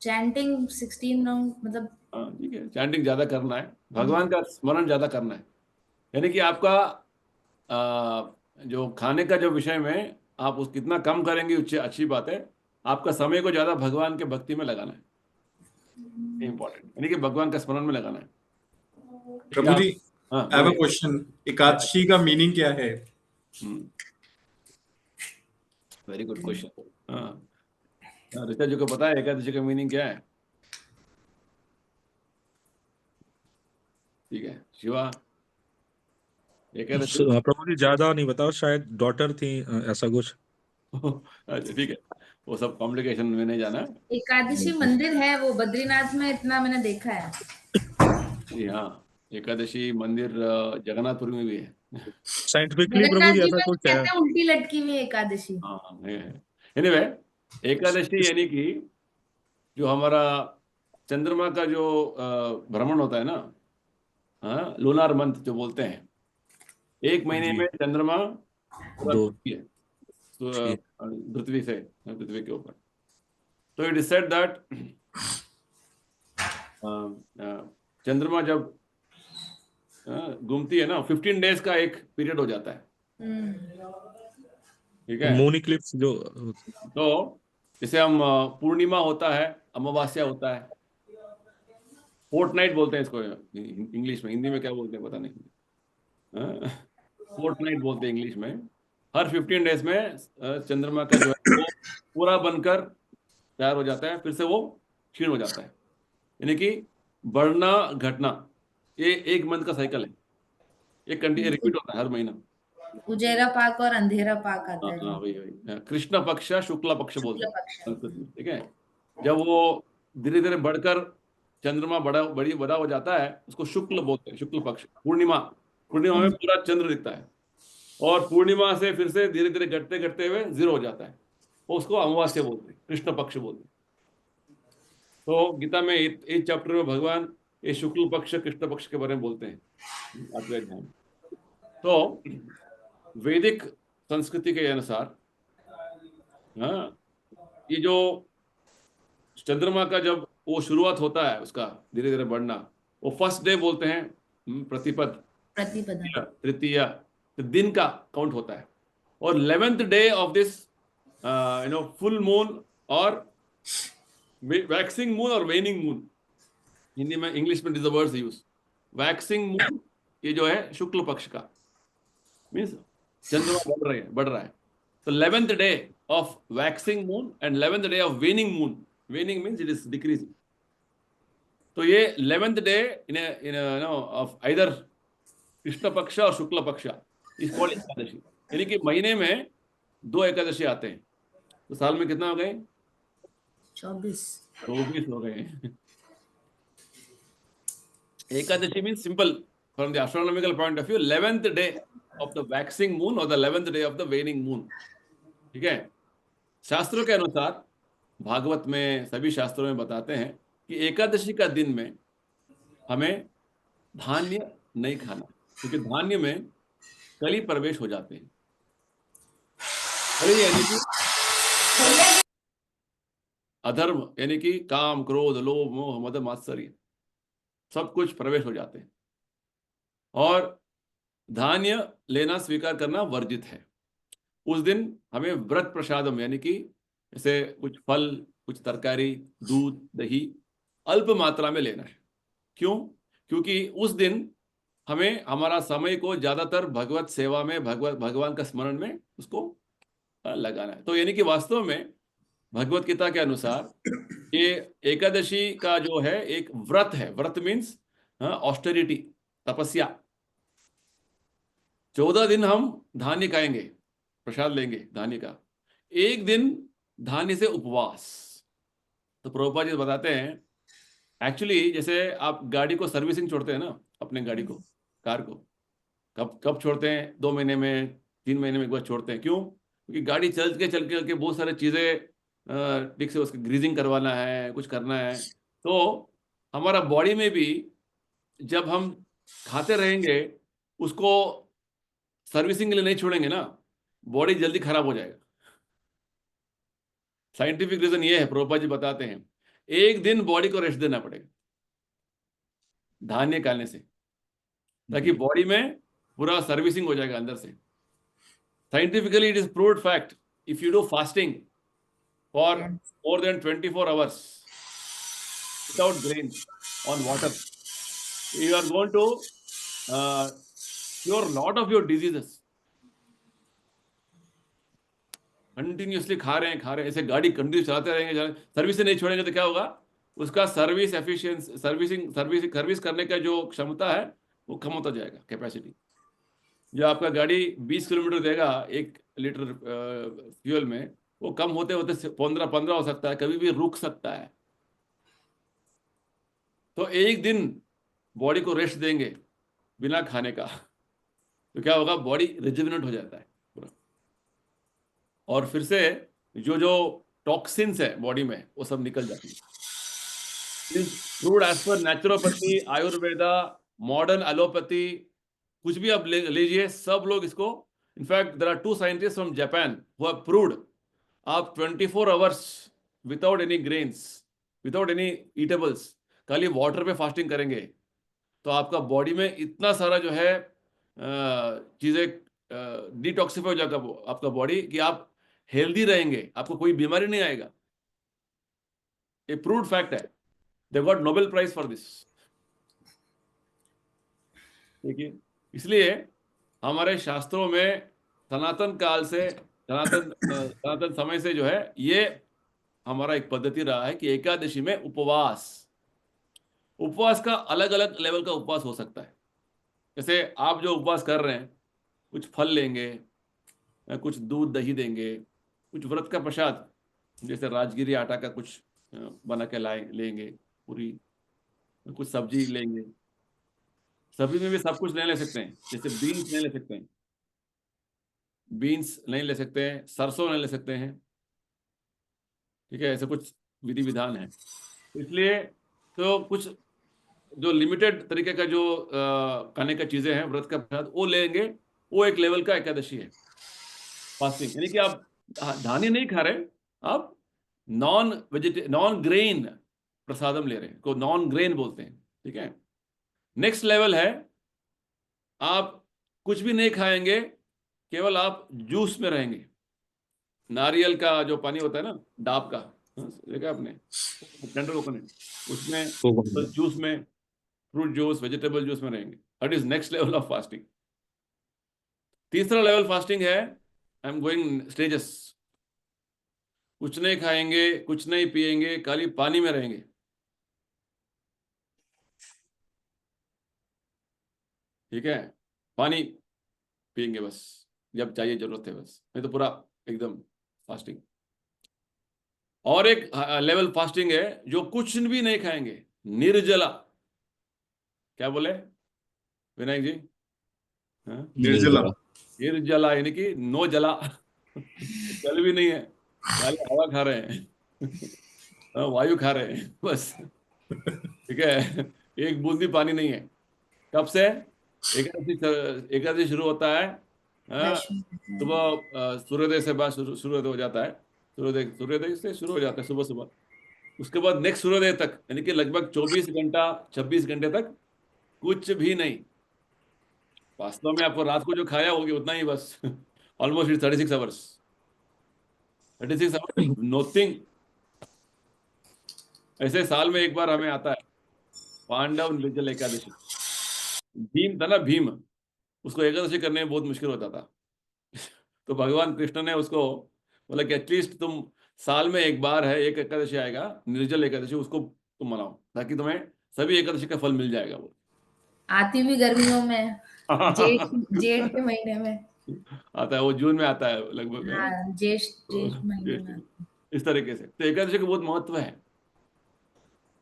Chanting 16 round मतलब। हाँ ठीक है, चैंटिंग ज्यादा करना है, भगवान का स्मरण ज्यादा करना है। यानी कि आपका जो खाने का जो विषय में आप उस कितना कम करेंगे उससे अच्छी बात है। आपका समय को ज्यादा भगवान के भक्ति में लगाना है, इंपॉर्टेंट, यानी कि भगवान का स्मरण में लगाना है। प्रभु आप, जी, हाँ आई हैव अ बोलिए। क्वेश्चन। एकादशी का मीनिंग क्या है? Very good question. हाँ, ऋचा जी को पता है एकादशी का मीनिंग क्या है? ठीक है, शिवा, एकादशी। प्रभु जी ज्यादा नहीं बताओ, शायद डॉटर थी, ऐसा कुछ। अच्छा ठीक है, वो सब कॉम्प्लिकेशन में नहीं जाना। एकादशी मंदिर है वो बद्रीनाथ में, इतना मैंने देखा है। जी हाँ, एकादशी मंदिर जगन्नाथपुरी में भी है। साइंटिफिकली प्रभु जगन्नाथ जी जी ऐसा में तो कुछ है। कहते हैं उल्टी लटकी हुई एकादशी। हाँ है। एनीवे, एकादशी यानी कि जो हमारा चंद्रमा का जो भ्रमण होता है ना, हाँ, लूनार मंथ जो बोलते हैं, एक महीने जी। में चंद्रमा पूरा दो। घूमती है तो, ठीक। पृथ्वी से, पृथ्वी के ऊपर। तो इट इज सेड दैट चंद्रमा जब घूमती है ना, 15 डेज का एक पीरियड हो जाता है, ठीक है। मून इक्लिप्स जो। तो जैसे हम पूर्णिमा होता है, अमावस्या होता है, फोर्टनाइट बोलते हैं इसको इंग्लिश में, हिंदी में क्या बोलते हैं पता नहीं। फोर्टनाइट बोलते हैं इंग्लिश में। हर 15 डेज में चंद्रमा का जो है वो पूरा बनकर तैयार हो जाता है, फिर से वो क्षीण हो जाता है। यानी कि बढ़ना घटना, ये एक मंथ का साइकिल है, ये कंटिन्यू रिपीट होता है हर महीना। उजेरा पाक और अंधेरा पाक हाँ आता है हाँ, जो वही वही, कृष्ण पक्ष शुक्ला पक्ष बोलते शुक्ल हैं पक्ष। संस्कृत में, ठीक है। जब वो धीरे धीरे बढ़कर चंद्रमा बड़ा हो जाता है, उसको शुक्ल बोलते हैं, शुक्ल पक्ष, पूर्णिमा। पूर्णिमा में पूरा चंद्र दिखता है, और पूर्णिमा से फिर से धीरे धीरे घटते घटते हुए जीरो हो जाता है, वो उसको अमावस्या बोलते हैं, कृष्ण पक्ष बोलते हैं। तो गीता में इस चैप्टर में भगवान ये शुक्ल पक्ष कृष्ण पक्ष के बारे में बोलते हैं, अद्वैत ध्यान। तो वैदिक संस्कृति के अनुसार, हाँ, ये जो चंद्रमा का जब वो शुरुआत होता है उसका धीरे धीरे बढ़ना, वो फर्स्ट डे बोलते हैं, प्रतिपद, प्रतिपदा। तृतीया, तो दिन का काउंट होता है। और 11th day of this full moon और वैक्सिंग मून और वेनिंग मून, हिंदी में, इंग्लिश में वर्ड्स यूज। वैक्सिंग मून ये जो है शुक्ल पक्ष का, मीन्स चंद्रमा बढ़ रहा है। तो 11th day of waxing moon and 11th day of waning moon, waning means it is decreasing. तो ये 11th day in no of either कृष्ण पक्ष और शुक्ल पक्ष इस कॉल्ड एकादशी। यानी कि महीने में 2 एकादशी आते हैं, तो साल में कितना हो गए? 24। 24 हो गए। Ekadashi means simple from the astronomical point of view, 11th day of the waxing moon or the 11th day of the waning moon, ठीक है। शास्त्रों के अनुसार, भागवत में, सभी शास्त्रों में बताते हैं कि एकादशी का दिन में हमें धान्य नहीं खाना, क्योंकि धान्य में कली प्रवेश हो जाते हैं। अरे यानी कि अधर्म, यानी कि काम, क्रोध, लोभ, मोह, मद, मात्सर्य, सब कुछ प्रवेश हो जाते हैं। और धान्य लेना स्वीकार करना वर्जित है। उस दिन हमें व्रत प्रसादम, यानी कि जैसे कुछ फल, कुछ तरकारी, दूध, दही अल्प मात्रा में लेना है। क्यों? क्योंकि उस दिन हमें हमारा समय को ज्यादातर भगवत सेवा में, भगवान का स्मरण में उसको लगाना है। तो यानी कि वास्तव में भगवत गीता के अनुसार ये एकादशी का जो है एक व्रत है। व्रत मीन्स ऑस्टेरिटी, तपस्या। 14 दिन हम धान्य खाएंगे, प्रसाद लेंगे धान्य का। एक दिन धान्य से उपवास। तो प्रभुपाद जी बताते हैं, एक्चुअली जैसे आप गाड़ी को सर्विसिंग छोड़ते हैं ना, अपने गाड़ी को, कार को, कब कब छोड़ते हैं? 2 महीने में, 3 महीने में एक बार छोड़ते हैं। क्यों? क्योंकि गाड़ी चल के बहुत सारी चीजें ठीक से उसकी ग्रीजिंग करवाना है, कुछ करना है। तो हमारा बॉडी में भी जब हम खाते रहेंगे, उसको सर्विसिंग के लिए नहीं छोड़ेंगे ना, बॉडी जल्दी खराब हो जाएगा। साइंटिफिक रीजन ये है, प्रभुपाद जी बताते हैं, एक दिन बॉडी को रेस्ट देना पड़ेगा धान्य खाने से, ताकि बॉडी में पूरा सर्विसिंग हो जाएगा अंदर से। Scientifically it is proved fact, if you do fasting for more than 24 hours without grains on water, you are going to cure lot of your diseases. Continuously खा रहे हैं, ऐसे गाड़ी कंटिन्यू चलाते रहेंगे, सर्विस से नहीं छोड़ेंगे तो क्या होगा? उसका सर्विस एफिशिएंसी, सर्विस करने का जो क्षमता है वो कम होता जाएगा, कैपेसिटी। जो आपका गाड़ी 20 किलोमीटर देगा 1 लीटर फ्यूल में, वो कम होते होते 15 हो सकता है, कभी भी रुक सकता है। तो एक दिन बॉडी को रेस्ट देंगे बिना खाने का, तो क्या होगा? बॉडी रिजुविनेट हो जाता है पूरा, और फिर से जो जो टॉक्सिन्स है बॉडी में वो सब निकल जाती है। प्रूव्ड एज पर नेचुरोपैथी, आयुर्वेदा, मॉडर्न एलोपैथी, कुछ भी आप लीजिए, सब लोग इसको, in fact there are 2 scientist from Japan who have proved, आप 24 hours without any grains, without any eatables, खाली वाटर पे फास्टिंग करेंगे, तो आपका बॉडी में इतना सारा जो है चीजें डिटॉक्सिफाई हो जाएगा आपका बॉडी, कि आप हेल्दी रहेंगे, आपको कोई बीमारी नहीं आएगा। ये प्रूव्ड फैक्ट है, they got Nobel prize for this. देखिए, इसलिए हमारे शास्त्रों में सनातन काल से, सनातन समय से जो है, ये हमारा एक पद्धति रहा है कि एकादशी में उपवास का अलग अलग लेवल का उपवास हो सकता है। जैसे आप जो उपवास कर रहे हैं, कुछ फल लेंगे, कुछ दूध दही देंगे, कुछ व्रत का प्रसाद, जैसे राजगिरी आटा का कुछ बना के लेंगे पूरी, कुछ सब्जी लेंगे। सब्जी में भी सब कुछ नहीं ले सकते हैं, जैसे बीन्स नहीं ले सकते हैं, बीन्स नहीं ले सकते हैं, सरसों नहीं ले सकते हैं, ठीक है, ऐसे कुछ विधि विधान है। इसलिए तो कुछ जो लिमिटेड तरीके का जो खाने का चीजें हैं व्रत का प्रसाद, वो लेंगे। वो एक लेवल का एकादशी है, फास्टिंग। यानी कि आप धान्य नहीं खा रहे, आप नॉन ग्रेन प्रसादम ले रहे हैं, को नॉन ग्रेन बोलते हैं, ठीक है। नेक्स्ट लेवल है, आप कुछ भी नहीं खाएंगे, केवल आप जूस में रहेंगे। नारियल का जो पानी होता है ना, डाब का, देखा आपने, टेंडर कोकोनट, उसमें जूस में, फ्रूट जूस, वेजिटेबल जूस में रहेंगे। That is next level of fasting. तीसरा लेवल फास्टिंग है, आई एम गोइंग स्टेजेस, कुछ नहीं खाएंगे, कुछ नहीं पिएंगे, खाली पानी में रहेंगे, ठीक है, पानी पिएंगे बस जब चाहिए, जरूरत है बस, नहीं तो पूरा एकदम फास्टिंग। और एक लेवल फास्टिंग है जो कुछ भी नहीं खाएंगे, निर्जला। क्या बोले विनायक जी? निर्जला। निर्जला यानी कि नो जला, जल भी नहीं है, खाली हवा खा रहे हैं, वायु खा रहे हैं बस, ठीक है, एक बूंद भी पानी नहीं है। कब से? एकादशी शुरू होता है हाँ, वैष्णो सुबह सूर्योदय से बाद सूर्योदय हो जाता है, सूर्योदय से शुरू हो जाता है सुबह सुबह। उसके बाद नेक्स्ट सूर्योदय तक, यानी कि लगभग 24 घंटा 26 घंटे तक कुछ भी नहीं। वास्तव में आपको रात को जो खाया होगी उतना ही बस। Almost it 36 hours, 36 hours nothing. ऐसे साल में एक बार हमें आता है पांडव निर्जल एकादशी। भीम था ना, भीम, उसको एकादशी करने में बहुत मुश्किल होता था। तो भगवान कृष्ण ने उसको बोला कि एटलीस्ट तुम साल में एक बार है, एक एकादशी आएगा निर्जल एकादशी, उसको तुम मनाओ, ताकि तुम्हें सभी एकादशी का फल मिल जाएगा वो। आती भी गर्मियों में, जेठ जेठ के महीने में। आता है वो जून में आता है लगभग, है? हाँ, जेठ तो जेठ महीने में। इस तरीके से तो एकादशी का बहुत महत्व है।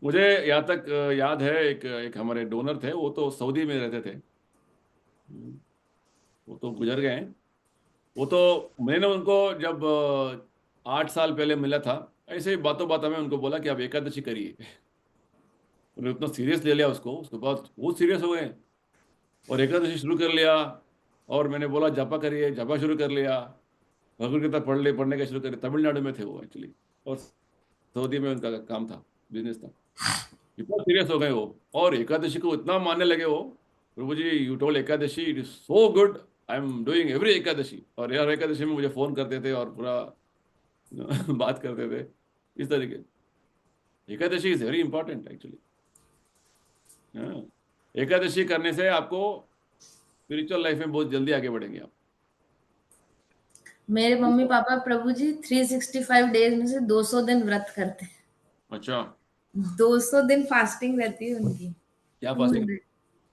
मुझे यहाँ तक याद है, एक एक हमारे डोनर थे, वो तो सऊदी में रहते थे। वो तो गुजर गए हैं। वो तो मैंने उनको जब 8 साल पहले मिला था, ऐसे ही बातों बातों में उनको बोला कि आप एकादशी करिए। उन्होंने उतना सीरियस ले लिया उसको, उसके बाद बहुत सीरियस हो गए और एकादशी शुरू कर लिया। और मैंने बोला जपा करिए, जपा शुरू कर लिया, भगवद गीता पढ़ने का शुरू करिए। तमिलनाडु में थे वो एक्चुअली, और सऊदी में उनका काम था, बिजनेस था। इतना सीरियस हो गए वो, और एकादशी को इतना मानने लगे वो। Prabhu ji, you told Ekadashi, it is so good, I am doing every Ekadashi. और यार एकादशी में मुझे फोन करते थे और पूरा बात करते थे इस तरीके। Ekadashi is very important actually. Ekadashi करने से आपको स्पिरिचुअल लाइफ में बहुत जल्दी आगे बढ़ेंगे आप। मेरे मम्मी पापा प्रभु जी 365 डेज में से 200 दिन व्रत करते हैं। अच्छा, 200 दिन फास्टिंग रहती है उनकी। क्या फास्टिंग?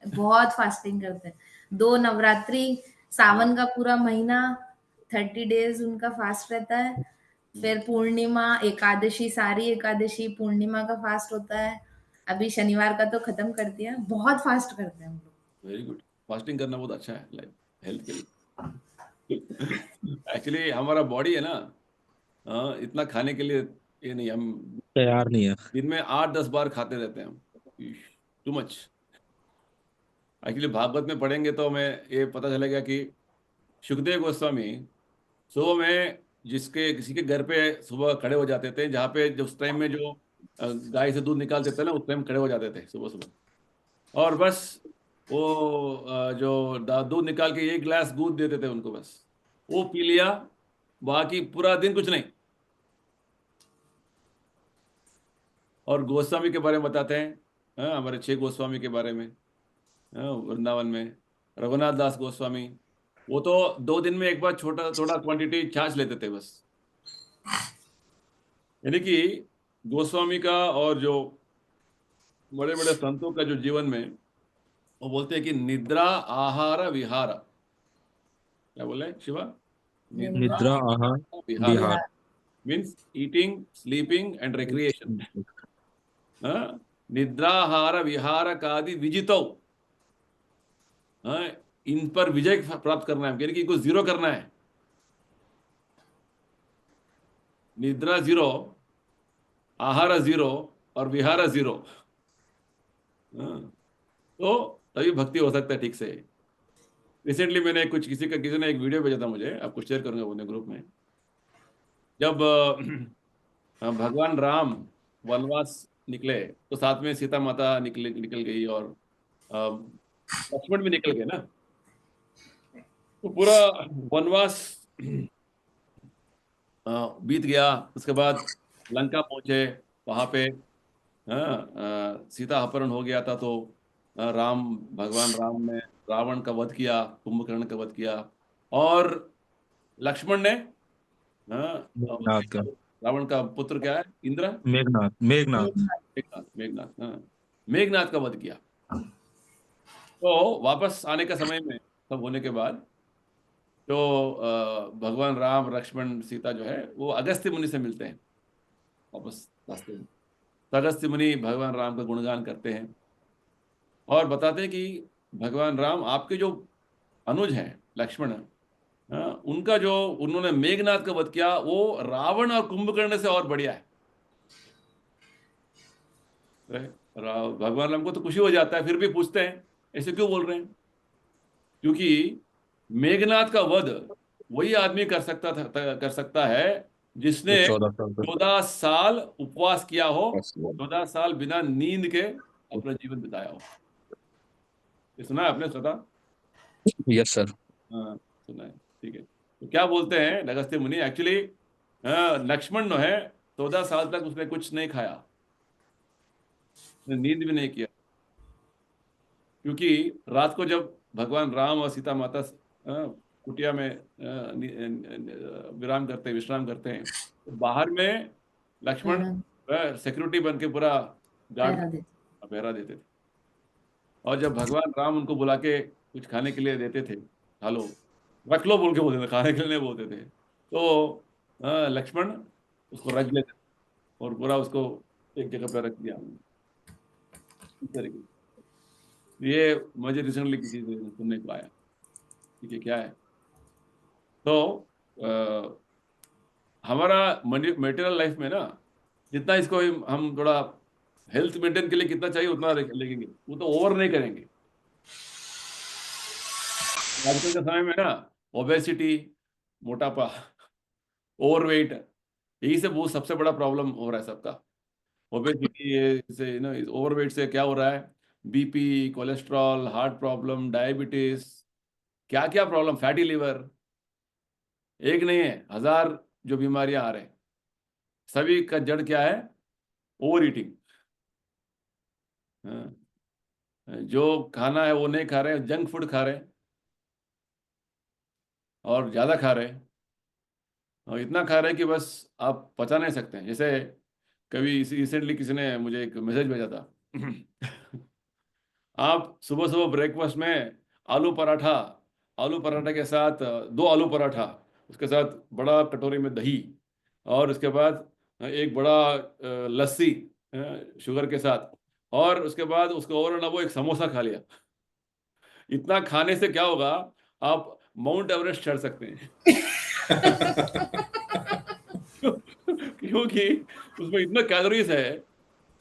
बहुत फास्टिंग करते हैं। 2 नवरात्रि, सावन का पूरा महीना 30 डेज उनका फास्ट रहता है। फिर पूर्णिमा, एकादशी, सारी एकादशी, पूर्णिमा का फास्ट होता है। अभी शनिवार का तो खत्म कर दिया। बहुत फास्ट करते हैं हम लोग। Very good. फास्टिंग करना बहुत अच्छा है लाइफ हेल्थ के लिए। एक्चुअली हमारा बॉडी है ना, इतना खाने के लिए ये नहीं, हम तैयार नहीं है। दिन में 8-10 बार खाते रहते हैं हम, टू मच। एक्चुअली भागवत में पढ़ेंगे तो हमें ये पता चलेगा कि सुखदेव गोस्वामी सुबह में जिसके किसी के घर पे सुबह खड़े हो जाते थे, जहाँ पे जो उस टाइम में जो गाय से दूध निकालते थे ना, उस टाइम खड़े हो जाते थे सुबह सुबह। और बस वो जो दूध निकाल के 1 गिलास दूध देते थे उनको, बस वो पी लिया, बाकी पूरा दिन कुछ नहीं। और गोस्वामी के बारे में बताते हैं, हमारे 6 गोस्वामी के बारे में, वृंदावन में रघुनाथ दास गोस्वामी, वो तो 2 दिन में एक बार छोटा थोड़ा क्वांटिटी छाछ लेते थे बस। यानी कि गोस्वामी का और जो बड़े बड़े संतों का जो जीवन में, वो बोलते हैं कि निद्रा आहार विहार, क्या बोले शिवा? निद्रा निद्रा, आहार, विहार विहार। Means eating, sleeping and recreation. निद्राहार विहार कादि विजितो, इन पर विजय प्राप्त करना है, यानी कि इनको जीरो करना है। निद्रा जीरो, आहार जीरो, और विहार जीरो। तो तभी भक्ति हो सकता है ठीक से। रिसेंटली मैंने किसी ने एक वीडियो भेजा था मुझे, आपको शेयर करूंगा अपने ग्रुप में। जब भगवान राम वनवास निकले, तो साथ में सीता माता निकल गई, और अ, लक्ष्मण भी निकल गए ना। तो पूरा वनवास बीत गया। उसके बाद लंका पहुंचे, वहां पे सीता अपहरण हो गया था। तो भगवान राम ने रावण का वध किया, कुंभकर्ण का वध किया। और लक्ष्मण ने मेघनाथ का, रावण का पुत्र क्या है, इंद्र, मेघनाथ, मेघनाथ। मेघनाथ, मेघनाथ, मेघनाथ का वध किया। तो वापस आने का समय में सब होने के बाद, तो भगवान राम, लक्ष्मण, सीता जो है वो अगस्त्य मुनि से मिलते हैं वापस रास्ते में। तो अगस्त्य मुनि भगवान राम का गुणगान करते हैं और बताते हैं कि भगवान राम आपके जो अनुज हैं लक्ष्मण, उनका जो उन्होंने मेघनाथ का वध किया, वो रावण और कुंभकर्ण से और बढ़िया है। भगवान राम को तो खुशी हो जाता है, फिर भी पूछते हैं ऐसे क्यों बोल रहे हैं? क्योंकि मेघनाद का वध वही आदमी कर सकता है जिसने 14 साल तक 14 साल उपवास किया हो, बस हुआ। 14 साल बिना नींद के अपना जीवन बिताया हो। ये सुना है आपने? सुना? Yes sir. हाँ, सुना है। ठीक है। तो क्या बोलते हैं अगस्त्य मुनि, एक्चुअली लक्ष्मण जो है 14 साल तक उसने कुछ नहीं खाया, उसने नींद भी नहीं किया, क्योंकि रात को जब भगवान राम और सीता माता कुटिया में विश्राम करते हैं, तो बाहर में लक्ष्मण सिक्योरिटी बन के पूरा गार्ड पहरा देते थे। और जब भगवान राम उनको बुला के कुछ खाने के लिए देते थे, खा लो, रख लो बोल के बोलते थे, खाने के लिए नहीं बोलते थे, तो लक्ष्मण उसको रख लेते और पूरा उसको एक जगह पर रख दिया इस तरीके से। ये मुझे रिसेंटली किसी से सुनने को आया। ठीक है, क्या है? तो हमारा मटेरियल लाइफ में ना, जितना इसको हम थोड़ा हेल्थ मेंटेन के लिए कितना चाहिए उतना लेंगे, वो तो ओवर नहीं करेंगे। आजकल के समय में ना ओबेसिटी, मोटापा, ओवरवेट, यही से वो सबसे बड़ा प्रॉब्लम हो रहा है सबका। ओबेसिटी से ना, ओवरवेट से क्या हो रहा है? BP, cholesterol, heart problem, diabetes, क्या क्या प्रॉब्लम, फैटी लिवर, एक नहीं है, 1000 जो बीमारियां आ रहे हैं। सभी का जड़ क्या है? Over eating. जो खाना है वो नहीं खा रहे हैं, जंक फूड खा रहे हैं और ज्यादा खा रहे हैं, और इतना खा रहे हैं कि बस आप पचा नहीं सकते हैं। जैसे कभी रिसेंटली किसी ने मुझे एक मैसेज भेजा था आप सुबह सुबह ब्रेकफास्ट में आलू पराठा के साथ 2 आलू पराठा, उसके साथ बड़ा कटोरी में दही, और उसके बाद एक बड़ा लस्सी शुगर के साथ, और उसके बाद उसको और ना वो एक समोसा खा लिया। इतना खाने से क्या होगा? आप माउंट एवरेस्ट चढ़ सकते हैं क्योंकि उसमें इतना कैलोरीज है,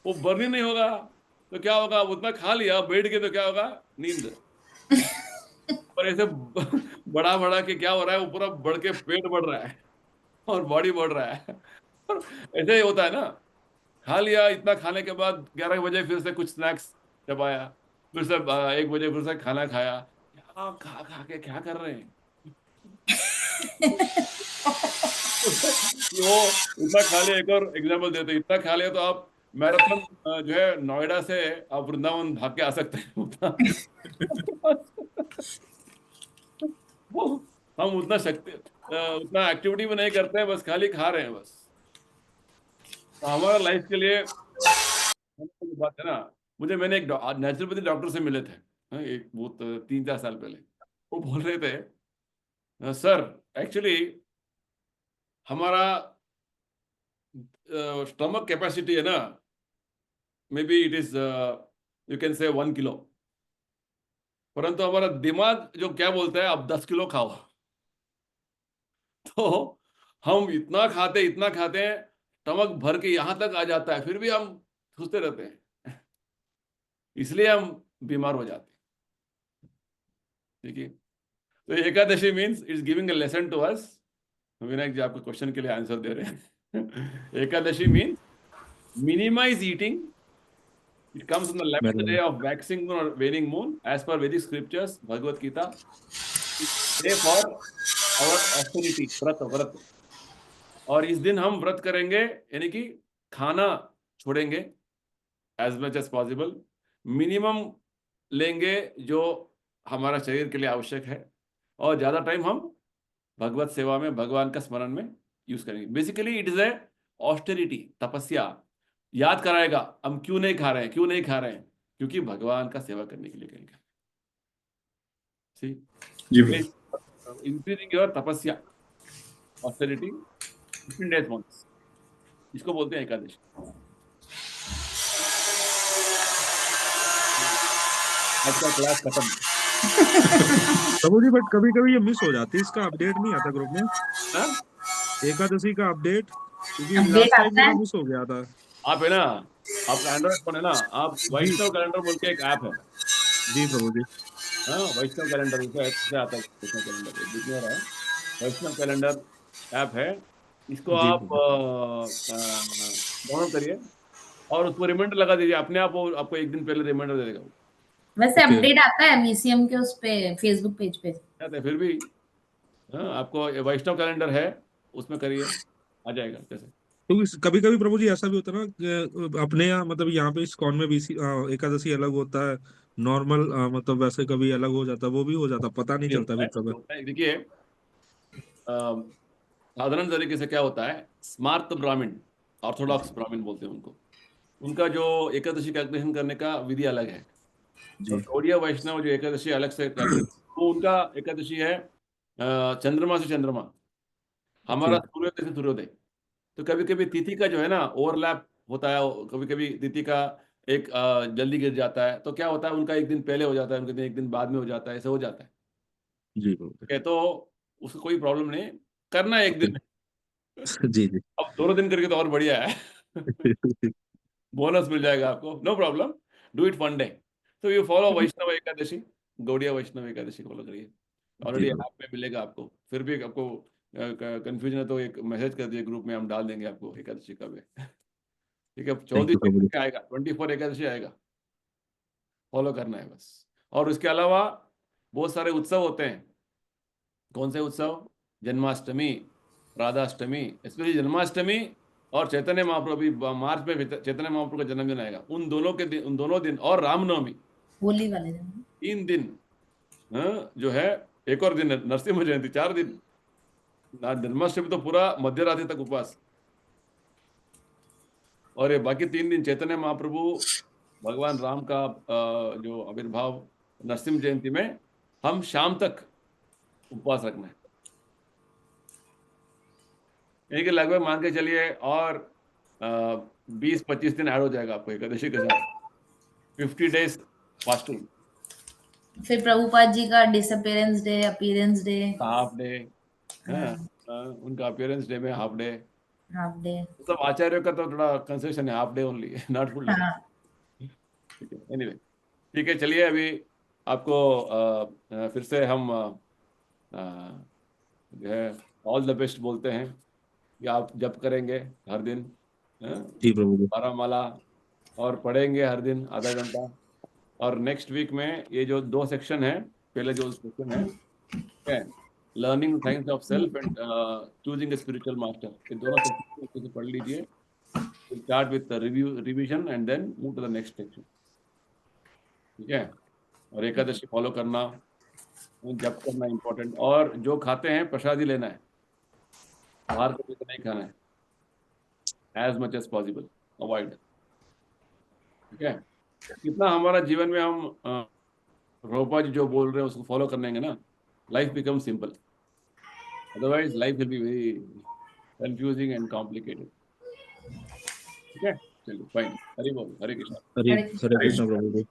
वो बर्न ही नहीं होगा। तो क्या होगा? उतना खा लिया बैठ के, तो क्या होगा? नींद। पर ऐसे बढ़ा बढ़ा के क्या हो रहा है? वो पूरा बढ़ के पेट बढ़ रहा है और बॉडी बढ़ रहा है और ऐसे ही होता है ना। खा लिया, इतना खाने के बाद 11 बजे फिर से कुछ स्नैक्स चबाया, फिर से 1 बजे फिर से खाना खाया। क्या खा खा के क्या कर रहे हैं? वो इतना खा लिया, एक और एग्जांपल देते हैं, इतना खा लिया तो आप मैराथन जो है नोएडा से आप वृंदावन भाग के आ सकते हैं उतना वो हम उतना एक्टिविटी भी नहीं करते हैं, बस खाली खा रहे हैं बस। तो हमारा लाइफ के लिए बात है ना। मैंने एक नेचुरोपैथी डॉक्टर से मिले थे, एक वो 3-4 साल पहले। वो बोल रहे थे, सर एक्चुअली हमारा स्टमक कैपेसिटी है ना, may be it is you can say 1 kilo, परंतु हमारा दिमाग जो क्या बोलता है, आप 10 किलो खाओ तो हम इतना खाते हैं, स्टमक भर के यहां तक आ जाता है, फिर भी हम सोचते रहते हैं इसलिए हम बीमार हो जाते हैं। ठीक है। तो Ekadashi means it's giving a lesson to us. Vinayak ji आपके क्वेश्चन के लिए आंसर दे रहे हैं Ekadashi means minimize eating. It comes on the 11th day of waxing moon or waning moon. As per Vedic scriptures, Bhagavad Gita, pray for our austerity, व्रत। और इस दिन हम व्रत करेंगे, यानी कि खाना छोड़ेंगे as much as possible, minimum लेंगे जो हमारा शरीर के लिए आवश्यक है, और ज्यादा टाइम हम भगवत सेवा में, भगवान का स्मरण में यूज करेंगे। Basically it is a austerity, तपस्या। याद कराएगा हम क्यों नहीं खा रहे हैं, क्योंकि भगवान का सेवा करने के लिए करेंगे। इंक्रीजिंग योर तपस्या, ऑस्टेरिटी, 15 days once, इसको बोलते हैं एकादशी। आज का क्लास खत्म। प्रभु जी, बट कभी कभी ये मिस हो जाती है, इसका अपडेट नहीं आता ग्रुप में, हाँ? एकादशी का अपडेट, क्योंकि अपडेट लास्ट टाइम आता मेरा है? मिस हो गया था। आप है ना, आपका एंड्रॉइड फोन है ना, आप वैष्णव कैलेंडर बोल के एक ऐप है, जी प्रभु जी। हाँ, वैष्णव कैलेंडर उसे आता है, वैष्णव कैलेंडर दिख नहीं रहा है। वैष्णव कैलेंडर ऐप है, इसको जी आप डाउनलोड करिए और उसको रिमाइंडर लगा दीजिए, अपने आप वो आपको एक दिन पहले रिमाइंडर दे देगा वो। वैसे ओके। अपडेट आता है म्यूजियम के उस पे फेसबुक पेज पे। कहते हैं फिर भी आपको ये वैष्णव कैलेंडर है, उसमें करिए, आ जाएगा जैसे। तो कभी कभी प्रभु जी ऐसा भी होता है ना कि अपने यहाँ मतलब यहाँ पे इस्कॉन में भी एकादशी अलग होता है, नॉर्मल मतलब वैसे कभी अलग हो जाता है, वो भी हो जाता है, पता नहीं ये चलता होता है, फिर कभी। ये होता है। देखिए साधारण तरीके से क्या होता है, स्मार्त ब्राह्मण, ऑर्थोडॉक्स ब्राह्मण बोलते हैं उनको, उनका जो एकादशी कैलकुलेशन करने का विधि अलग है। और जी। गौड़ीय वैष्णव जो एकादशी अलग से कैलकुलेट, वो उनका एकादशी है चंद्रमा से चंद्रमा, ओके। हमारा सूर्योदय से सूर्योदय। तो कभी कभी तिथि का जो है ना ओवरलैप होता है, कभी कभी तिथि का एक जल्दी गिर जाता है, तो क्या होता है उनका एक दिन पहले हो जाता है, उनके दिन एक दिन बाद में हो जाता है, ऐसे हो जाता है। जी प्रभु ठीक है, तो उसको कोई प्रॉब्लम नहीं, करना है एक जी। दिन। जी जी। अब दोनों दिन करके तो और बढ़िया है। बोनस मिल जाएगा आपको, no problem, do it one day. तो you follow Vaishnava Ekadashi, Gaudiya Vaishnava Ekadashi follow करिए, जी ऑलरेडी प्रभु। ऐप में मिलेगा आपको। फिर भी आपको कंफ्यूजन है तो एक मैसेज कर दिए ग्रुप में, हम डाल देंगे आपको एकादशी कब है। ठीक है, थैंक यू 14 प्रभु जी। आएगा, 24 एकादशी आएगा, फॉलो करना है बस। और उसके अलावा बहुत सारे उत्सव होते हैं। कौन से उत्सव? जन्माष्टमी, राधाष्टमी, स्पेशली जन्माष्टमी और चैतन्य महाप्रभु, अभी मार्च में चैतन्य महाप्रभु का जन्मदिन आएगा, उन दोनों के दिन, उन दोनों दिन, और रामनवमी, होली वाले दिन। 3 दिन जो है। एक और दिन है नरसिंह जयंती, 4 दिन। जन्माष्टमी तो पूरा मध्य रात्रि तक उपवास, और ये बाकी 3 दिन चैतन्य महाप्रभु, भगवान राम का जो आविर्भाव नरसिंह जयंती में, हम शाम तक उपवास रखना है। यानी कि लगभग मान के चलिए, और 20-25 दिन ऐड हो जाएगा आपको एकादशी के साथ, 50 days फास्टिंग, फिर प्रभुपाद जी का disappearance day, appearance day, half day, उनका अपीयरेंस डे में हाफ डे। Half day. सब आचार्यों का तो थोड़ा कंसेशन है, half day only, not full day. हाँ। ठीक है, एनीवे, ठीक है, चलिए अभी आपको फिर से हम जो है ऑल द बेस्ट बोलते हैं कि आप जप करेंगे हर दिन, जी प्रभु जी। 12 माला, और पढ़ेंगे हर दिन आधा घंटा। और नेक्स्ट वीक में ये जो 2 सेक्शन है, पहले जो सेक्शन है learning science of self and choosing a spiritual master, ये दोनों सेक्शन अच्छे से पढ़ लीजिए। Start with revision and then move to the next section. ठीक है, और एकादशी फॉलो करना, जप करना इंपॉर्टेंट, और जो खाते हैं प्रसादी लेना है, बाहर का कुछ नहीं खाना है, as much as possible avoid. ठीक है, कितना हमारा जीवन में हम प्रभुपाद जी जो बोल रहे हैं उसको फॉलो करेंगे ना, life become simple, otherwise life will be very confusing and complicated. ठीक है, चलिए फाइन, हरि बोल, हरे कृष्णा। हरे हरे हरे कृष्ण। कृष्ण प्रभु जी।